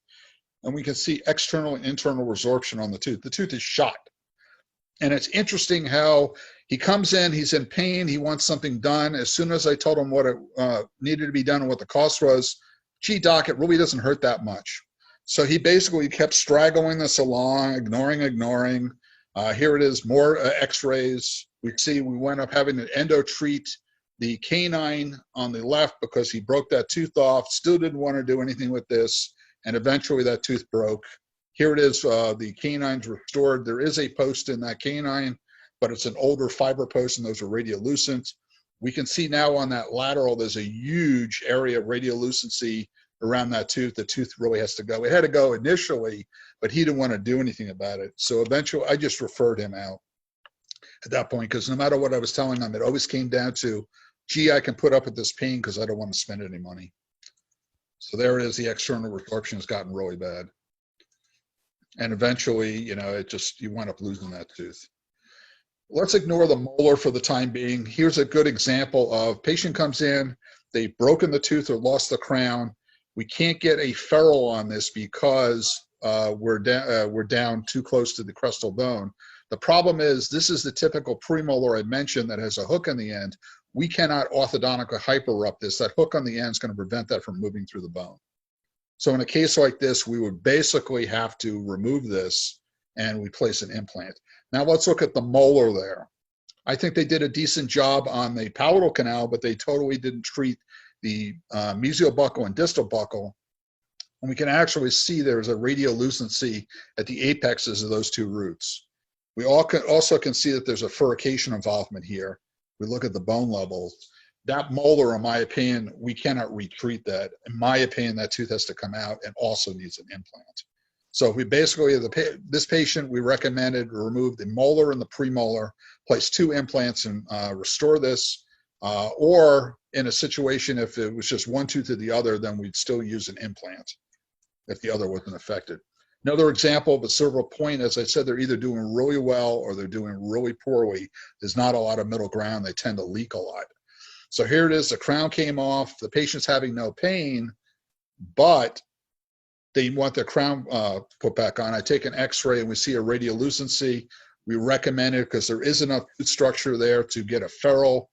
and we can see external and internal resorption on the tooth. The tooth is shot. And it's interesting how he comes in, he's in pain, he wants something done. As soon as I told him what it needed to be done and what the cost was, gee, doc, it really doesn't hurt that much. So he basically kept straggling this along, ignoring. Here it is, more x-rays. We see we went up having an endo treat the canine on the left because he broke that tooth off, still didn't want to do anything with this, and eventually that tooth broke. Here it is, the canine's restored. There is a post in that canine, but it's an older fiber post, and those are radiolucent. We can see now on that lateral, there's a huge area of radiolucency around that tooth. The tooth really has to go. It had to go initially, but he didn't want to do anything about it. So eventually, I just referred him out at that point, because no matter what I was telling him, it always came down to, gee, I can put up with this pain because I don't want to spend any money. So there it is. The external resorption has gotten really bad. And eventually, you know, it just, you wind up losing that tooth. Let's ignore the molar for the time being. Here's a good example of patient comes in, they've broken the tooth or lost the crown. We can't get a ferrule on this because we're down too close to the crestal bone. The problem is, this is the typical premolar I mentioned that has a hook on the end. We cannot orthodontically hyperupt this. That hook on the end is going to prevent that from moving through the bone. So in a case like this, we would basically have to remove this and we place an implant. Now let's look at the molar there. I think they did a decent job on the palatal canal, but they totally didn't treat the mesial buccal and distal buccal. And we can actually see there's a radiolucency at the apexes of those two roots. We also can see that there's a furcation involvement here. We look at the bone levels. That molar, in my opinion, we cannot retreat that. In my opinion, that tooth has to come out and also needs an implant. So we basically, this patient, we recommended remove the molar and the premolar, place 2 implants and restore this. Or in a situation, if it was just one tooth or the other, then we'd still use an implant if the other wasn't affected. Another example of a cerebral point, as I said, they're either doing really well or they're doing really poorly. There's not a lot of middle ground. They tend to leak a lot. So here it is, the crown came off, the patient's having no pain, but they want their crown put back on. I take an x-ray and we see a radiolucency. We recommend it because there is enough tooth structure there to get a ferrule.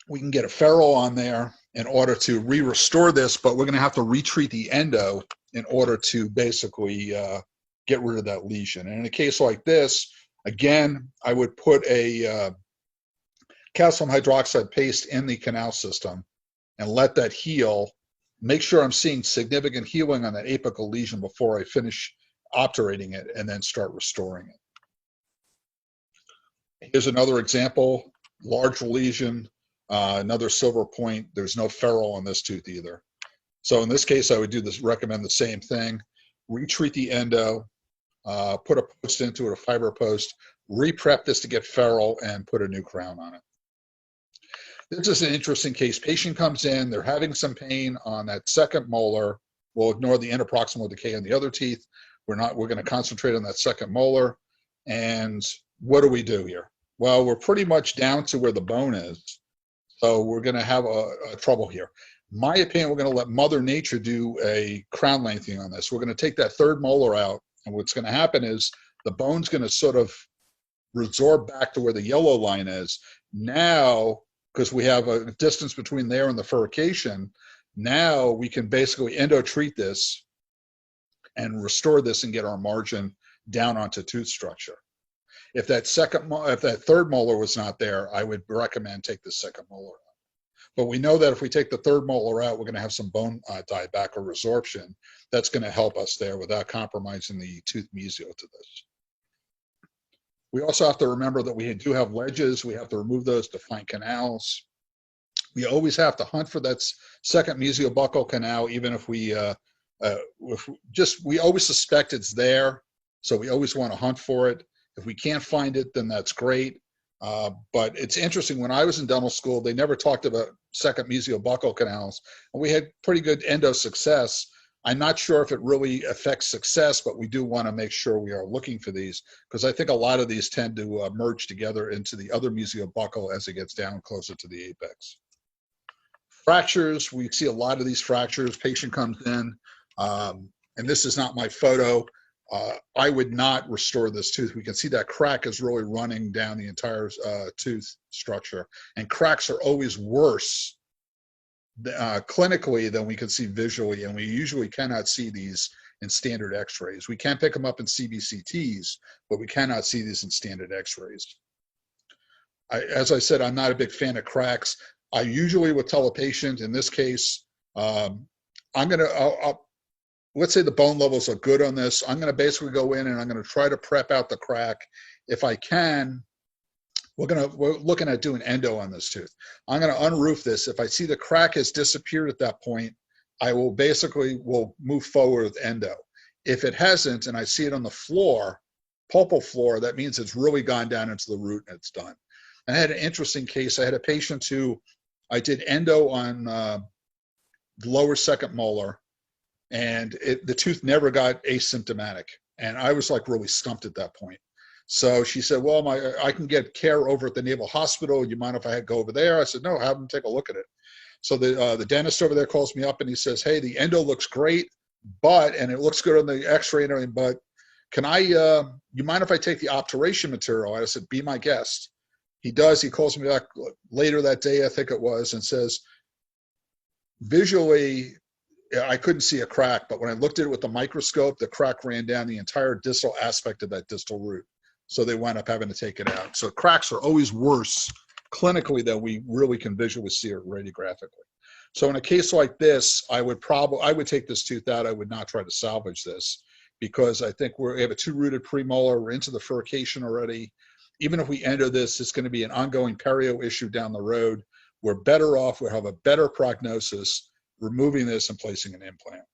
We can get a ferrule on there in order to restore this, but we're going to have to retreat the endo in order to basically get rid of that lesion. And in a case like this, again, I would put a calcium hydroxide paste in the canal system and let that heal. Make sure I'm seeing significant healing on that apical lesion before I finish obturating it and then start restoring it. Here's another example, large lesion, another silver point. There's no ferrule on this tooth either. So in this case, I would recommend the same thing. Retreat the endo, put a post into it, a fiber post, re-prep this to get ferrule, and put a new crown on it. This is an interesting case. Patient comes in, they're having some pain on that second molar. We'll ignore the interproximal decay on the other teeth. We're going to concentrate on that second molar. And what do we do here? Well, we're pretty much down to where the bone is. So we're going to have a trouble here. My opinion, we're going to let Mother Nature do a crown lengthening on this. We're going to take that third molar out. And what's going to happen is the bone's going to sort of resorb back to where the yellow line is. Now, because we have a distance between there and the furcation, now we can basically endo-treat this and restore this and get our margin down onto tooth structure. If that third molar was not there, I would recommend take the second molar out. But we know that if we take the third molar out, we're going to have some bone dieback or resorption. That's going to help us there without compromising the tooth mesio to this. We also have to remember that we do have ledges. We have to remove those to find canals. We always have to hunt for that second mesiobuccal canal, even if we always suspect it's there. So we always want to hunt for it. If we can't find it, then that's great. But it's interesting, when I was in dental school, they never talked about second mesiobuccal canals, and we had pretty good endo success. I'm not sure if it really affects success, but we do want to make sure we are looking for these, because I think a lot of these tend to merge together into the other mesiobuccal as it gets down closer to the apex. Fractures, we see a lot of these fractures. Patient comes in, and this is not my photo. I would not restore this tooth. We can see that crack is really running down the entire tooth structure, and cracks are always worse clinically than we can see visually, and we usually cannot see these in standard x-rays. We can pick them up in CBCTs, but we cannot see these in standard x-rays. As I said, I'm not a big fan of cracks. I usually would tell a patient, in this case, let's say the bone levels are good on this. I'm going to basically go in and I'm going to try to prep out the crack. If I can, we're looking at doing endo on this tooth. I'm going to unroof this. If I see the crack has disappeared at that point, I will move forward with endo. If it hasn't, and I see it on the floor, pulpal floor, that means it's really gone down into the root and it's done. And I had an interesting case. I had a patient who I did endo on the lower second molar, and the tooth never got asymptomatic. And I was like really stumped at that point. So she said, well, I can get care over at the Naval Hospital. You mind if I go over there? I said, no, have them take a look at it. So the dentist over there calls me up and he says, hey, the endo looks great, and it looks good on the x-ray and everything, but you mind if I take the obturation material? I said, be my guest. He does. He calls me back later that day, I think it was, and says, visually, I couldn't see a crack, but when I looked at it with the microscope, the crack ran down the entire distal aspect of that distal root. So they wound up having to take it out. So cracks are always worse clinically than we really can visually see it radiographically. So in a case like this, I would take this tooth out. I would not try to salvage this, because I think we have a two-rooted premolar. We're into the furcation already. Even if we endo this, it's going to be an ongoing perio issue down the road. We're better off. We'll have a better prognosis removing this and placing an implant.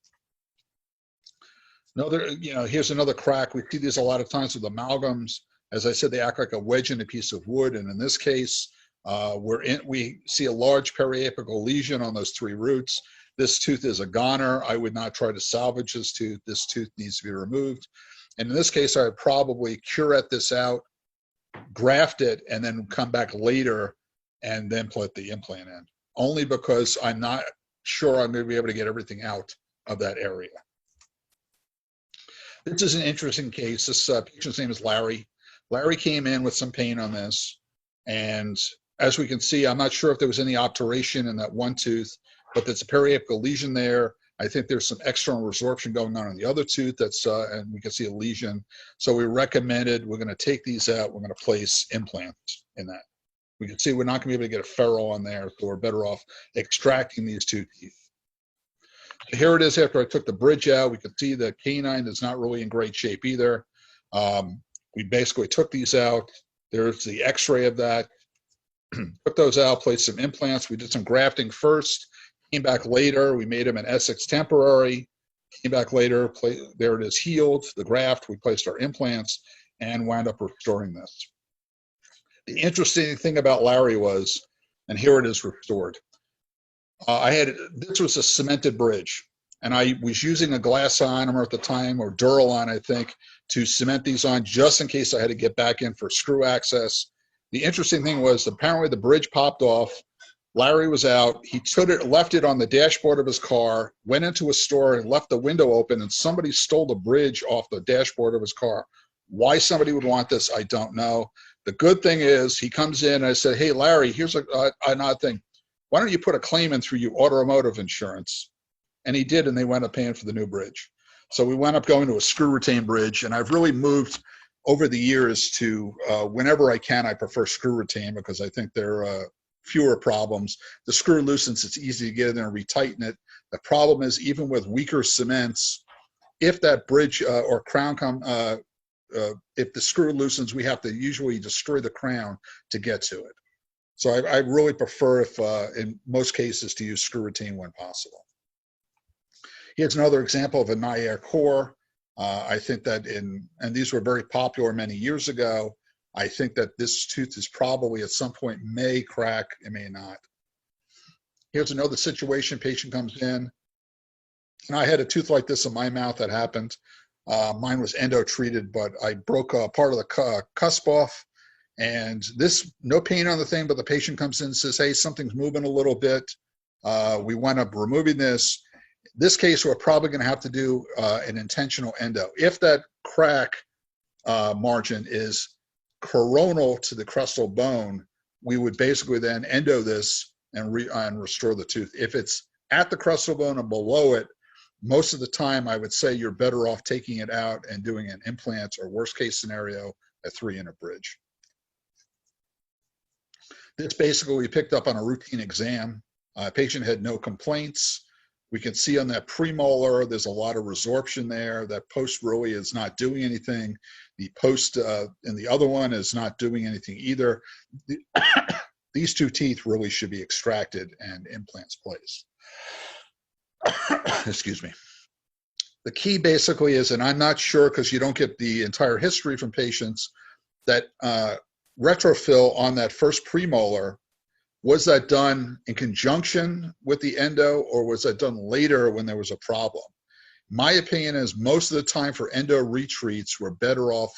Here's another crack. We see these a lot of times with amalgams. As I said, they act like a wedge in a piece of wood. And in this case, we see a large periapical lesion on those three roots. This tooth is a goner. I would not try to salvage this tooth. This tooth needs to be removed. And in this case, I would probably curette this out, graft it, and then come back later and then put the implant in, only because I'm not sure I'm going to be able to get everything out of that area. This is an interesting case. This patient's name is Larry. Larry came in with some pain on this, and as we can see, I'm not sure if there was any obturation in that one tooth, but there's a periapical lesion there. I think there's some external resorption going on the other tooth, and we can see a lesion. So we recommended, we're going to take these out. We're going to place implants in that. We can see we're not going to be able to get a ferrule on there, so we're better off extracting these two teeth. So here it is after I took the bridge out. We can see the canine is not really in great shape either. We basically took these out. There's the x-ray of that. Took those out, placed some implants. We did some grafting first, came back later. We made them an Essex temporary, came back later. There it is, healed, the graft. We placed our implants and wound up restoring this. The interesting thing about Larry was, and here it is restored. This was a cemented bridge, and I was using a glass ionomer at the time, or Duralon, I think, to cement these on just in case I had to get back in for screw access. The interesting thing was, apparently the bridge popped off. Larry was out. He left it on the dashboard of his car, went into a store and left the window open, and somebody stole the bridge off the dashboard of his car. Why somebody would want this, I don't know. The good thing is, he comes in and I said, hey, Larry, here's an odd thing. Why don't you put a claim in through your automotive insurance? And he did, and they wound up paying for the new bridge. So we wound up going to a screw retain bridge, and I've really moved over the years to, whenever I can, I prefer screw retain because I think there are fewer problems. The screw loosens, it's easy to get in there and retighten it. The problem is even with weaker cements, if that bridge or crown if the screw loosens, we have to usually destroy the crown to get to it. So I really prefer, if in most cases, to use screw retain when possible. Here's another example of a Nair core. I think that and these were very popular many years ago. I think that this tooth is probably at some point may crack, it may not. Here's another situation, patient comes in, and I had a tooth like this in my mouth that happened. Mine was endo treated, but I broke a part of the cusp off, and this, no pain on the thing, but the patient comes in and says, hey, something's moving a little bit. We wound up removing this. This case, we're probably going to have to do an intentional endo. If that crack margin is coronal to the crestal bone, we would basically then endo this and restore the tooth. If it's at the crestal bone and below it, most of the time I would say you're better off taking it out and doing an implant, or worst case scenario, a 3-unit bridge. This basically we picked up on a routine exam. Patient had no complaints. We can see on that premolar, there's a lot of resorption there. That post really is not doing anything. The post in the other one is not doing anything either. These two teeth really should be extracted and implants placed. Excuse me. The key basically is, and I'm not sure because you don't get the entire history from patients, that retrofill on that first premolar, was that done in conjunction with the endo, or was that done later when there was a problem? My opinion is most of the time for endo retreats, we're better off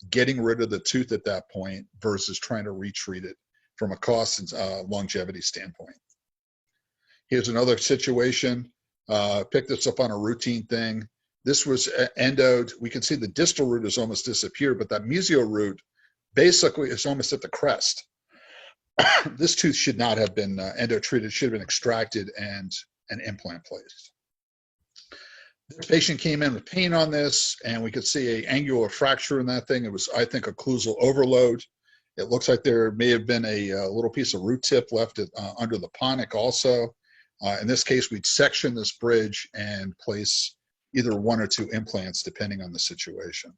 getting rid of the tooth at that point versus trying to retreat it from a cost and longevity standpoint. Here's another situation. Picked this up on a routine thing. This was endoed. We can see the distal root has almost disappeared, but that mesial root basically is almost at the crest. This tooth should not have been endo treated, should have been extracted and an implant placed. The patient came in with pain on this, and we could see an angular fracture in that thing. It was, I think, occlusal overload. It looks like there may have been a little piece of root tip left under the ponic also. In this case, we'd section this bridge and place either 1 or 2 implants, depending on the situation.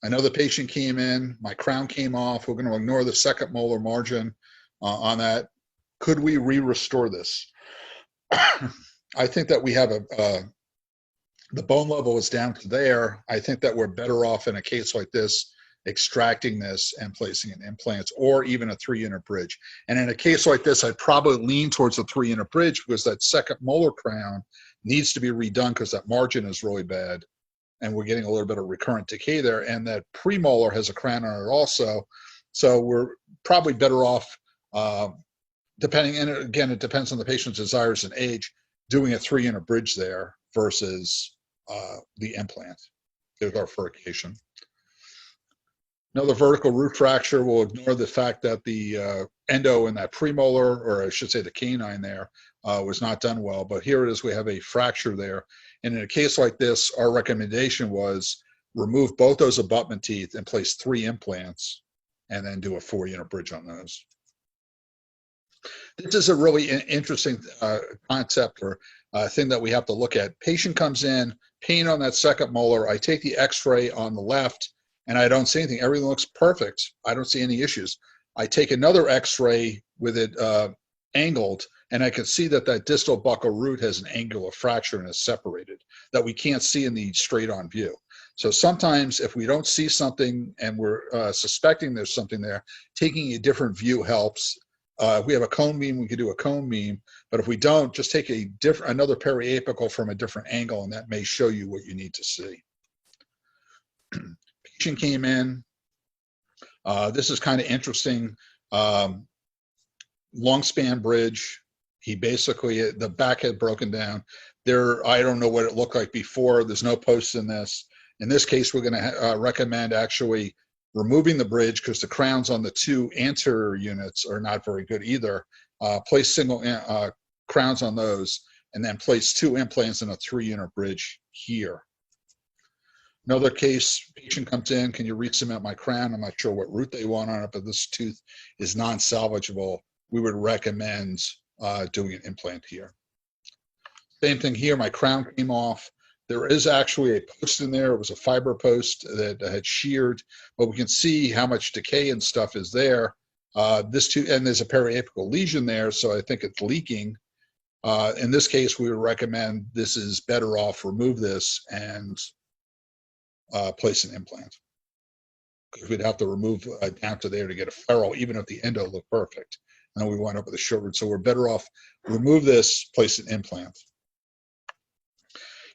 Another patient came in, my crown came off. We're going to ignore the second molar margin on that. Could we re-restore this? I think that we have the bone level is down to there. I think that we're better off in a case like this, extracting this and placing an implant, or even a 3-unit bridge. And in a case like this, I'd probably lean towards a 3-unit bridge because that second molar crown needs to be redone because that margin is really bad. And we're getting a little bit of recurrent decay there. And that premolar has a crown on it also. So we're probably better off, depending, and again, it depends on the patient's desires and age, doing a 3-unit bridge there versus the implant. There's our furcation. Another vertical root fracture, we'll ignore the fact that the endo in that premolar, or I should say the canine there, was not done well. But here it is, we have a fracture there. And in a case like this, our recommendation was remove both those abutment teeth and place 3 implants and then do a 4-unit bridge on those. This is a really interesting concept or thing that we have to look at. Patient comes in, pain on that second molar. I take the x-ray on the left and I don't see anything. Everything looks perfect. I don't see any issues. I take another x-ray with it angled, and I can see that that distal buccal root has an angular fracture and is separated that we can't see in the straight on view. So sometimes if we don't see something and we're suspecting there's something there, taking a different view helps. If we have a cone beam, we can do a cone beam, but if we don't, just take another periapical from a different angle, and that may show you what you need to see. Patient came in. This is kind of interesting. Long span bridge. He basically, the back had broken down. I don't know what it looked like before. There's no posts in this. In this case, we're going to recommend actually removing the bridge because the crowns on the 2 anterior units are not very good either. Place single crowns on those, and then place 2 implants in a 3-unit bridge here. Another case, patient comes in, can you re-cement my crown? I'm not sure what root they want on it, but this tooth is non-salvageable. We would recommend doing an implant here. Same thing here, my crown came off. There is actually a post in there. It was a fiber post that had sheared, but we can see how much decay and stuff is there. This tooth, and there's a periapical lesion there, so I think it's leaking. In this case, we would recommend this is better off remove this and place an implant, because we'd have to remove down to there to get a ferrule, even if the endo looked perfect. And then we wind up with a short root. So we're better off remove this, place an implant.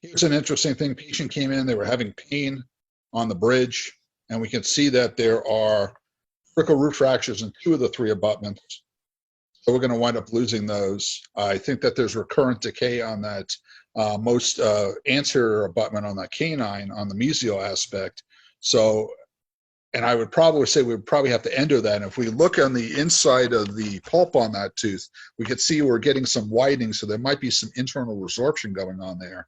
Here's an interesting thing. Patient came in, they were having pain on the bridge, and we can see that there are vertical root fractures in 2 of the 3 abutments. So we're going to wind up losing those. I think that there's recurrent decay on that most anterior abutment on that canine on the mesial aspect. So, and I would probably say we would probably have to endo that. And if we look on the inside of the pulp on that tooth, we could see we're getting some widening, so there might be some internal resorption going on there.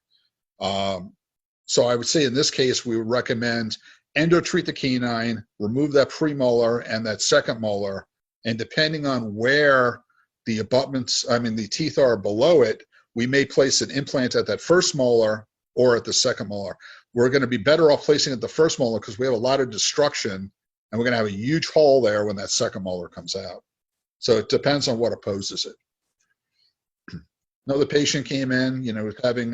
So I would say in this case, we would recommend endo treat the canine, remove that premolar and that second molar, and depending on where the abutments, the teeth are below it, we may place an implant at that first molar or at the second molar. We're going to be better off placing at the first molar because we have a lot of destruction, and we're going to have a huge hole there when that second molar comes out. So it depends on what opposes it. Another patient came in, was having,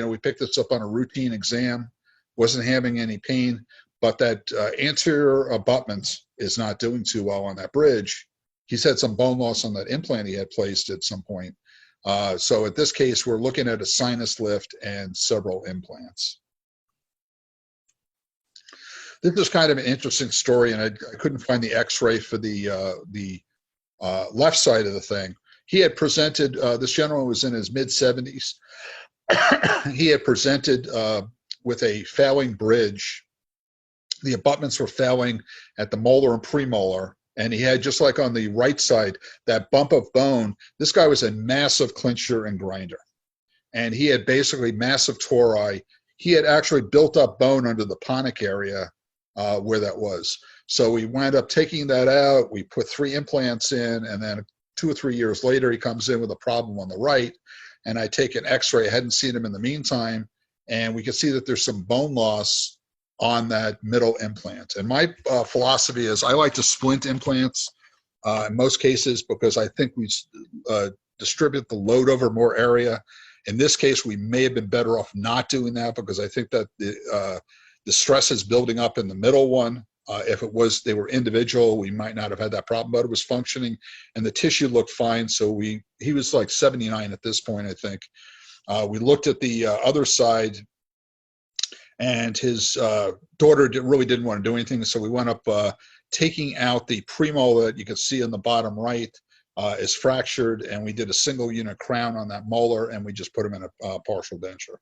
we picked this up on a routine exam, wasn't having any pain, but that anterior abutment is not doing too well on that bridge. He's had some bone loss on that implant he had placed at some point. So at this case, we're looking at a sinus lift and several implants. This is kind of an interesting story, and I couldn't find the x-ray for the left side of the thing. He had presented, this gentleman was in his mid-70s. He had presented with a failing bridge. The abutments were failing at the molar and premolar, and he had, just like on the right side, that bump of bone. This guy was a massive clincher and grinder, and he had basically massive tori. He had actually built up bone under the ponic area where that was. So we wound up taking that out. We put 3 implants in, and then 2 or 3 years later, he comes in with a problem on the right, and I take an x-ray. I hadn't seen him in the meantime, and we can see that there's some bone loss on that middle implant. And my philosophy is I like to splint implants in most cases because I think we distribute the load over more area. In this case, we may have been better off not doing that because I think that the stress is building up in the middle one. If they were individual, we might not have had that problem, but it was functioning and the tissue looked fine. So he was like 79 at this point, I think. We looked at the other side, and his daughter really didn't want to do anything. So we went up taking out the premolar that you can see in the bottom right is fractured, and we did a single unit crown on that molar, and we just put him in a partial denture.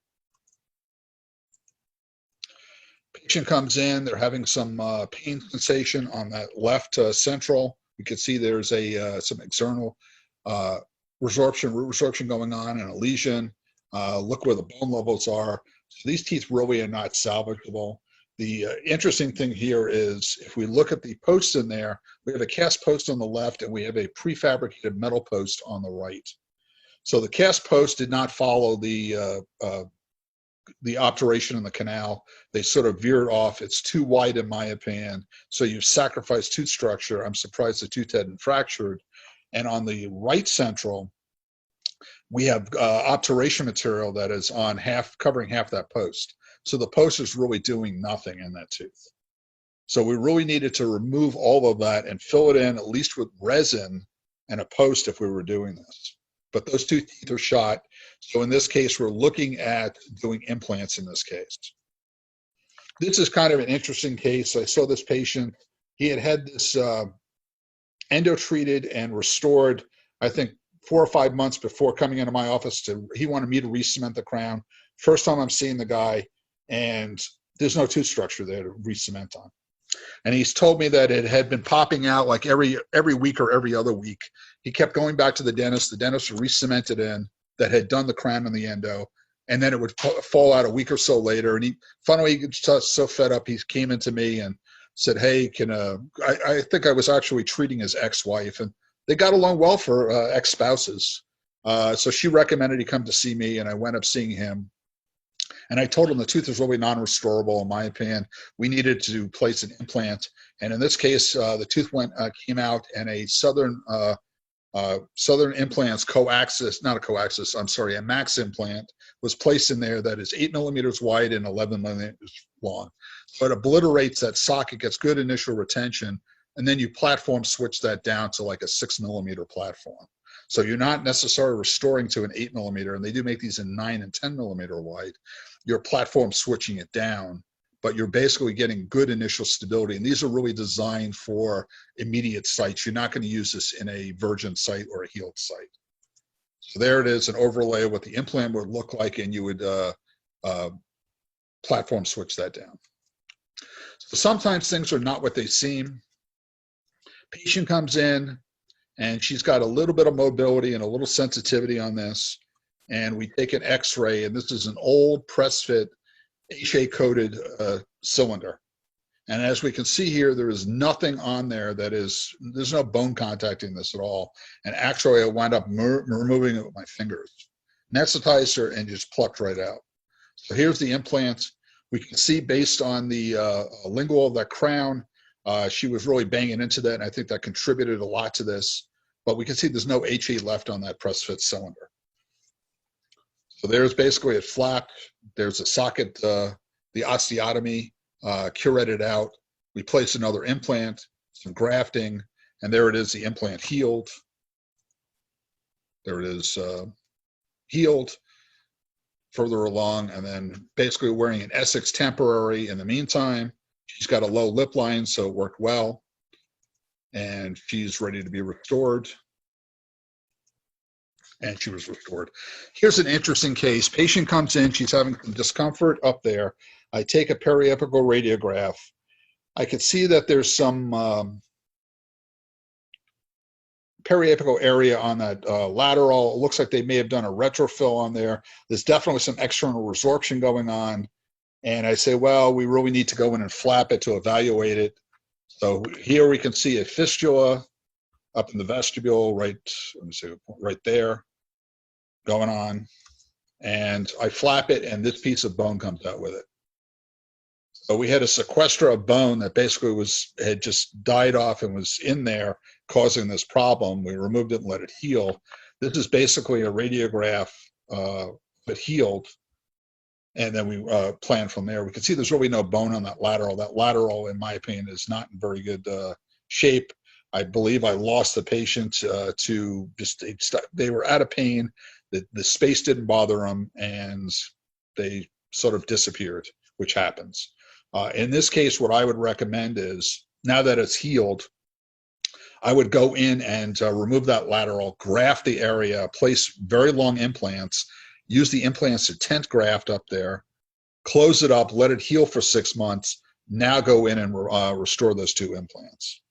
Patient comes in, they're having some pain sensation on that left central. You can see there's some external root resorption going on and a lesion. Look where the bone levels are. So these teeth really are not salvageable. The interesting thing here is if we look at the posts in there, we have a cast post on the left and we have a prefabricated metal post on the right. So the cast post did not follow the obturation in the canal. They sort of veered off. It's too wide in my opinion. So you've sacrificed tooth structure. I'm surprised the tooth hadn't fractured. And on the right central, we have obturation material that is on covering half that post. So the post is really doing nothing in that tooth. So we really needed to remove all of that and fill it in at least with resin and a post if we were doing this. But those 2 teeth are shot. So in this case, we're looking at doing implants in this case. This is kind of an interesting case. I saw this patient. He had this endo treated and restored, I think, 4 or 5 months before coming into my office. He wanted me to re-cement the crown. First time I'm seeing the guy, and there's no tooth structure there to re-cement on. And he's told me that it had been popping out like every week or every other week. He kept going back to the dentist. The dentist re-cemented in that had done the crown and the endo. and then it would fall out a week or so later. And he finally got so fed up, he came into me and said, "Hey, I think I was actually treating his ex-wife, and they got along well for ex-spouses. So she recommended he come to see me, and I went up seeing him. And I told him the tooth is really non-restorable, in my opinion. We needed to place an implant. And in this case, the tooth came out, and a Southern Implants a Max implant was placed in there that is 8 millimeters wide and 11 millimeters long. So it obliterates that socket, gets good initial retention, and then you platform switch that down to like a 6 millimeter platform. So you're not necessarily restoring to an 8 millimeter, and they do make these in 9 and 10 millimeter wide. You're platform switching it down, but you're basically getting good initial stability. And these are really designed for immediate sites. You're not going to use this in a virgin site or a healed site. So there it is, an overlay of what the implant would look like, and you would platform switch that down. So sometimes things are not what they seem. Patient comes in, and she's got a little bit of mobility and a little sensitivity on this. And we take an x-ray, and this is an old press fit HA-coated cylinder. And as we can see here, there is nothing on there there's no bone contacting this at all. And actually, I wound up removing it with my fingers. Anesthetized her and just plucked right out. So here's the implant. We can see based on the lingual of that crown, she was really banging into that, and I think that contributed a lot to this. But we can see there's no HA left on that press fit cylinder. So there's basically a flap. There's a socket, the osteotomy, curetted out. We place another implant, some grafting, and there it is, the implant healed. There it is, healed further along, and then basically wearing an Essex temporary in the meantime. She's got a low lip line, so it worked well. And she's ready to be restored. And she was restored. Here's an interesting case. Patient comes in, she's having some discomfort up there. I take a periapical radiograph. I could see that there's some periapical area on that lateral. It looks like they may have done a retrofill on there. There's definitely some external resorption going on. And I say, well, we really need to go in and flap it to evaluate it. So here we can see a fistula up in the vestibule, right, let me see, right there, going on. And I flap it, and this piece of bone comes out with it. So we had a sequester of bone that basically had just died off and was in there causing this problem. We removed it and let it heal. This is basically a radiograph that healed. And then we plan from there. We can see there's really no bone on that lateral. That lateral, in my opinion, is not in very good shape. I believe I lost the patient to just, they were out of pain. The space didn't bother them, and they sort of disappeared, which happens. In this case, what I would recommend is, now that it's healed, I would go in and remove that lateral, graft the area, place very long implants, use the implants to tent graft up there, close it up, let it heal for 6 months, now go in and restore those 2 implants.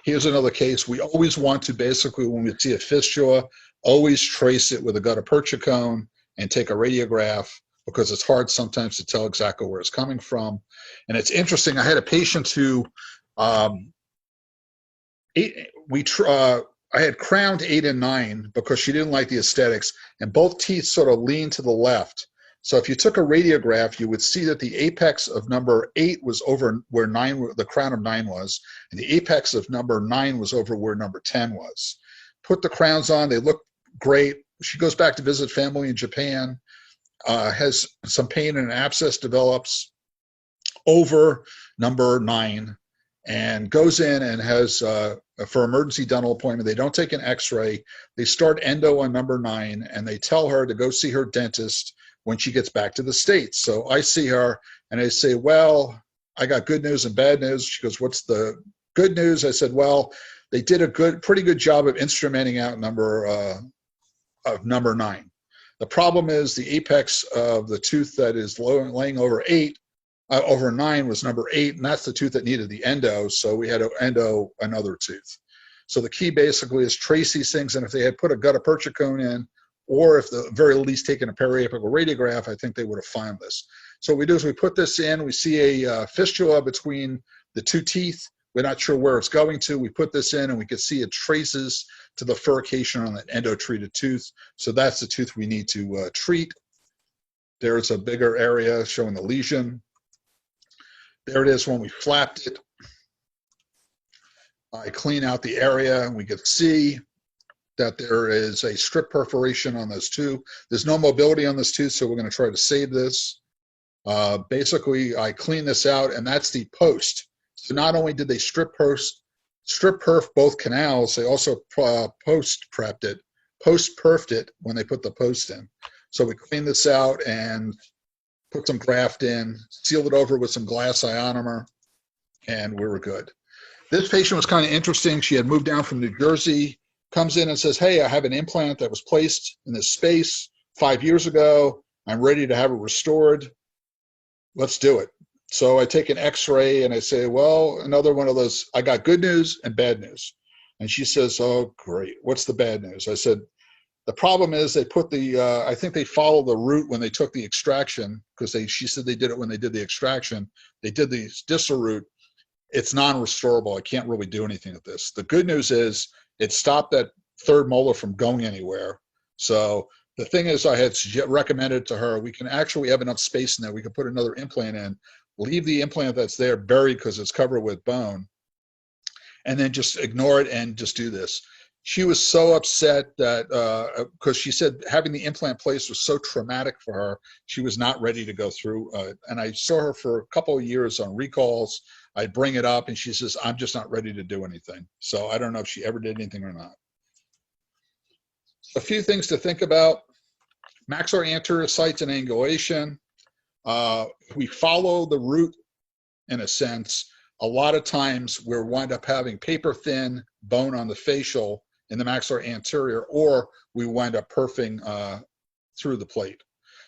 Here's another case. We always want to basically, when we see a fistula, always trace it with a gutta-percha and take a radiograph, because it's hard sometimes to tell exactly where it's coming from. And it's interesting, I had a patient who, I had crowned 8 and 9 because she didn't like the aesthetics, and both teeth sort of leaned to the left. So if you took a radiograph, you would see that the apex of number 8 was over where the crown of 9 was, and the apex of number 9 was over where number 10 was. Put the crowns on, they look great. She goes back to visit family in Japan, has some pain and an abscess develops over number 9, and goes in and has, for emergency dental appointment, they don't take an x-ray, they start endo on number 9, and they tell her to go see her dentist when she gets back to the States. So I see her, and I say, well, I got good news and bad news. She goes, what's the good news? I said, well, they did a pretty good job of instrumenting out number 9. The problem is the apex of the tooth that is laying over 9 was number 8, and that's the tooth that needed the endo, so we had to endo another tooth. So the key basically is trace these things, and if they had put a gutta-percha cone in or if the very least taken a periapical radiograph, I think they would have found this. So what we do is we put this in, we see a fistula between the two teeth. We're not sure where it's going to. We put this in and we can see it traces to the furcation on that endo-treated tooth. So that's the tooth we need to treat. There's a bigger area showing the lesion. There it is when we flapped it. I clean out the area and we can see that there is a strip perforation on those two. There's no mobility on this tooth, so we're going to try to save this. Basically, I clean this out, and that's the post. So not only did they strip perf both canals, they also post-perfed it when they put the post in. So we cleaned this out and put some graft in, sealed it over with some glass ionomer, and we were good. This patient was kind of interesting. She had moved down from New Jersey, comes in and says, hey, I have an implant that was placed in this space 5 years ago. I'm ready to have it restored. Let's do it. So I take an x-ray and I say, well, another one of those, I got good news and bad news. And she says, oh, great. What's the bad news? I said, the problem is they put the, I think they followed the root when they took the extraction, because she said they did it when they did the extraction. They did the distal root. It's non-restorable. I can't really do anything with this. The good news is it stopped that third molar from going anywhere. So the thing is, I had recommended to her, we can actually have enough space in there. We can put another implant in, leave the implant that's there buried because it's covered with bone, and then just ignore it and just do this. She was so upset that, because she said having the implant placed was so traumatic for her, she was not ready to go through. And I saw her for a couple of years on recalls. I bring it up and she says, I'm just not ready to do anything. So I don't know if she ever did anything or not. A few things to think about. Maxillary anterior sites and angulation. If we follow the root, in a sense, a lot of times we'll wind up having paper thin bone on the facial in the maxillary anterior, or we wind up perfing through the plate.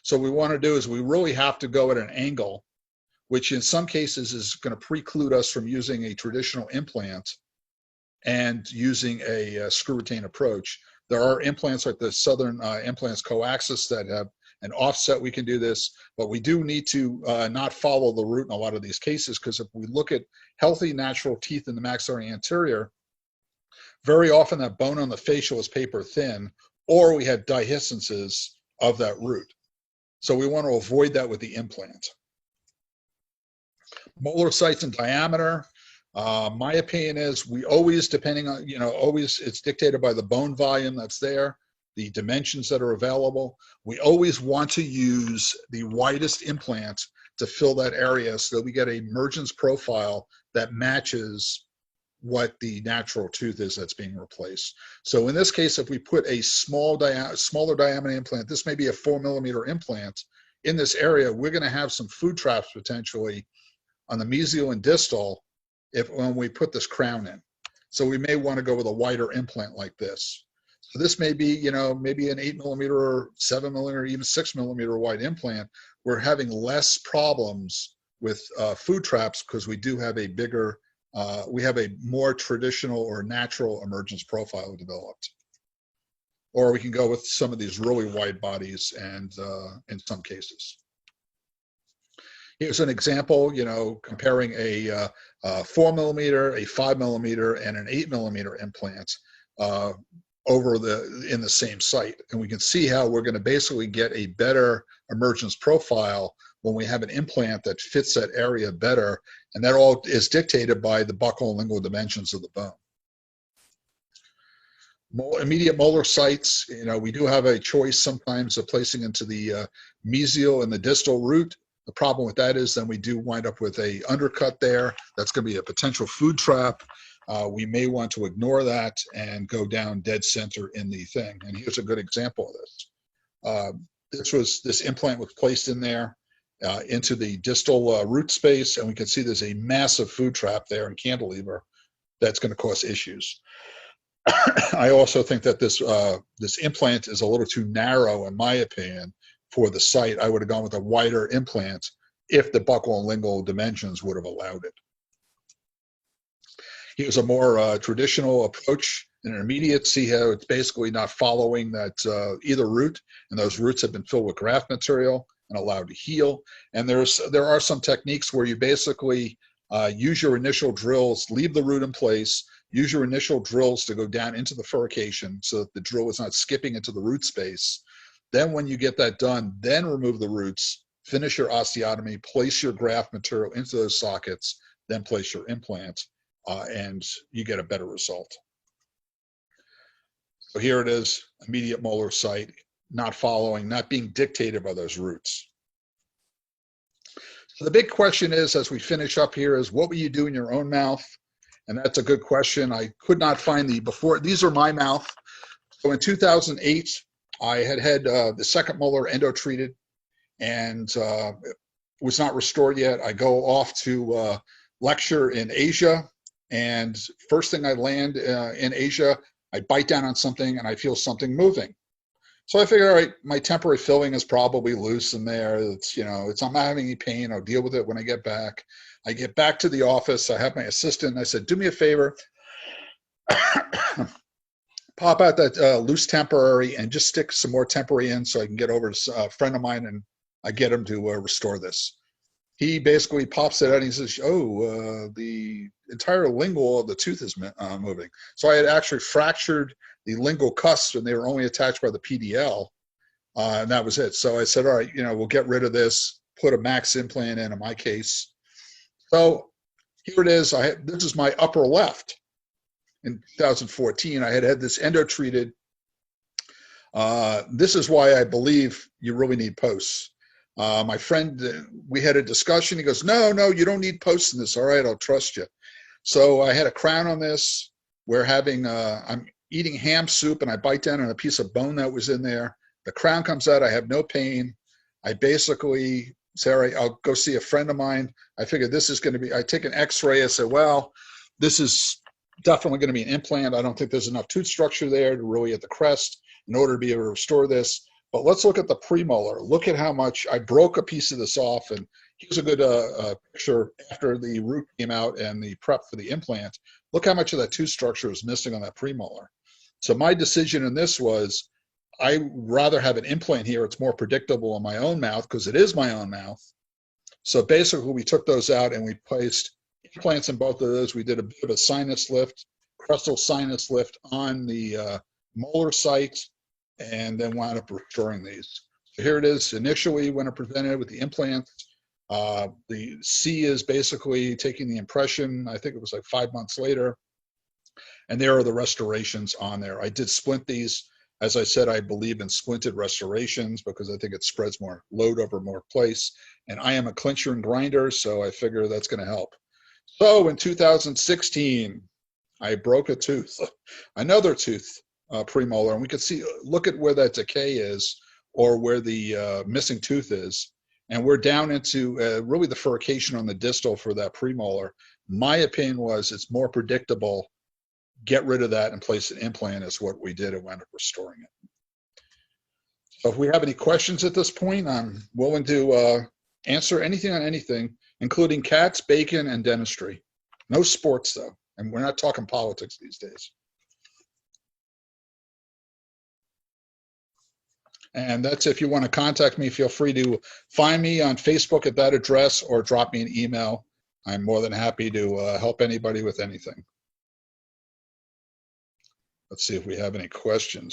So what we want to do is we really have to go at an angle, which in some cases is going to preclude us from using a traditional implant and using a screw retain approach. There are implants like the Southern Implants Coaxis that have an offset. We can do this, but we do need to not follow the root in a lot of these cases, because if we look at healthy natural teeth in the maxillary anterior, very often that bone on the facial is paper thin, or we have dehiscences of that root. So we want to avoid that with the implant. Molar sites and diameter. My opinion is we always, depending on, always it's dictated by the bone volume that's there, the dimensions that are available. We always want to use the widest implant to fill that area so that we get a emergence profile that matches what the natural tooth is that's being replaced. So in this case, if we put a smaller diameter implant, this may be a 4 millimeter implant in this area, we're going to have some food traps potentially on the mesial and distal when we put this crown in. So we may want to go with a wider implant like this. So this may be, maybe an 8 millimeter or 7 millimeter, even 6 millimeter wide implant. We're having less problems with food traps because we do have a bigger, we have a more traditional or natural emergence profile developed. Or we can go with some of these really wide bodies, and in some cases. Here's an example, comparing a 4 millimeter, a 5 millimeter, and an 8 millimeter implant in the same site. And we can see how we're going to basically get a better emergence profile when we have an implant that fits that area better. And that all is dictated by the buccal and lingual dimensions of the bone. Immediate molar sites, we do have a choice sometimes of placing into the mesial and the distal root. The problem with that is then we do wind up with a undercut there. That's going to be a potential food trap. We may want to ignore that and go down dead center in the thing. And here's a good example of this. This implant was placed in there into the distal root space, and we can see there's a massive food trap there and cantilever that's going to cause issues. I also think that this implant is a little too narrow, in my opinion, for the site. I would have gone with a wider implant if the buccal and lingual dimensions would have allowed it. He was a more traditional approach, an intermediate. See how it's basically not following that either root, and those roots have been filled with graft material and allowed to heal. And there are some techniques where you basically use your initial drills, leave the root in place, use your initial drills to go down into the furcation so that the drill is not skipping into the root space. Then when you get that done, then remove the roots, finish your osteotomy, place your graft material into those sockets, then place your implant, and you get a better result. So here it is, immediate molar site, not following, not being dictated by those roots. So the big question is, as we finish up here, is what will you do in your own mouth? And that's a good question. I could not find these are my mouth. So in 2008, I had the second molar endo treated, and it was not restored yet. I go off to lecture in Asia, and first thing I land in Asia, I bite down on something and I feel something moving. So I figure, all right, my temporary filling is probably loose in there. I'm not having any pain. I'll deal with it when I get back. I get back to the office. I have my assistant. And I said, do me a favor. Pop out that loose temporary and just stick some more temporary in so I can get over to a friend of mine and I get him to restore this. He basically pops it out and he says, the entire lingual of the tooth is moving. So I had actually fractured the lingual cusps and they were only attached by the PDL, and that was it. So I said, all right, we'll get rid of this, put a max implant in my case. So here it is. This is my upper left. In 2014, I had this endo treated. This is why I believe you really need posts. My friend, we had a discussion. He goes, no, you don't need posts in this. All right, I'll trust you. So I had a crown on this. I'm eating ham soup and I bite down on a piece of bone that was in there. The crown comes out. I have no pain. I basically say, all right, I'll go see a friend of mine. I figured this is going to be, I take an x-ray. I said, well, this is definitely going to be an implant. I don't think there's enough tooth structure there to really at the crest in order to be able to restore this. But let's look at the premolar. Look at how much I broke a piece of this off. And here's a good picture after the root came out and the prep for the implant. Look how much of that tooth structure is missing on that premolar. So my decision in this was, I'd rather have an implant here. It's more predictable in my own mouth because it is my own mouth. So basically we took those out and we placed implants in both of those. We did a bit of a sinus lift, crestal sinus lift on the molar site, and then wound up restoring these. So here it is initially when it presented with the implant. The C is basically taking the impression, I think it was like 5 months later, and there are the restorations on there. I did splint these. As I said, I believe in splinted restorations because I think it spreads more load over more place. And I am a clincher and grinder, so I figure that's going to help. So in 2016, I broke a tooth, another tooth, premolar, and we could see, look at where that decay is or where the missing tooth is. And we're down into really the furcation on the distal for that premolar. My opinion was it's more predictable. Get rid of that and place an implant is what we did and wound up restoring it. So if we have any questions at this point, I'm willing to answer anything on anything, including cats, bacon, and dentistry. No sports, though. And we're not talking politics these days. And that's if you want to contact me, feel free to find me on Facebook at that address or drop me an email. I'm more than happy to help anybody with anything. Let's see if we have any questions.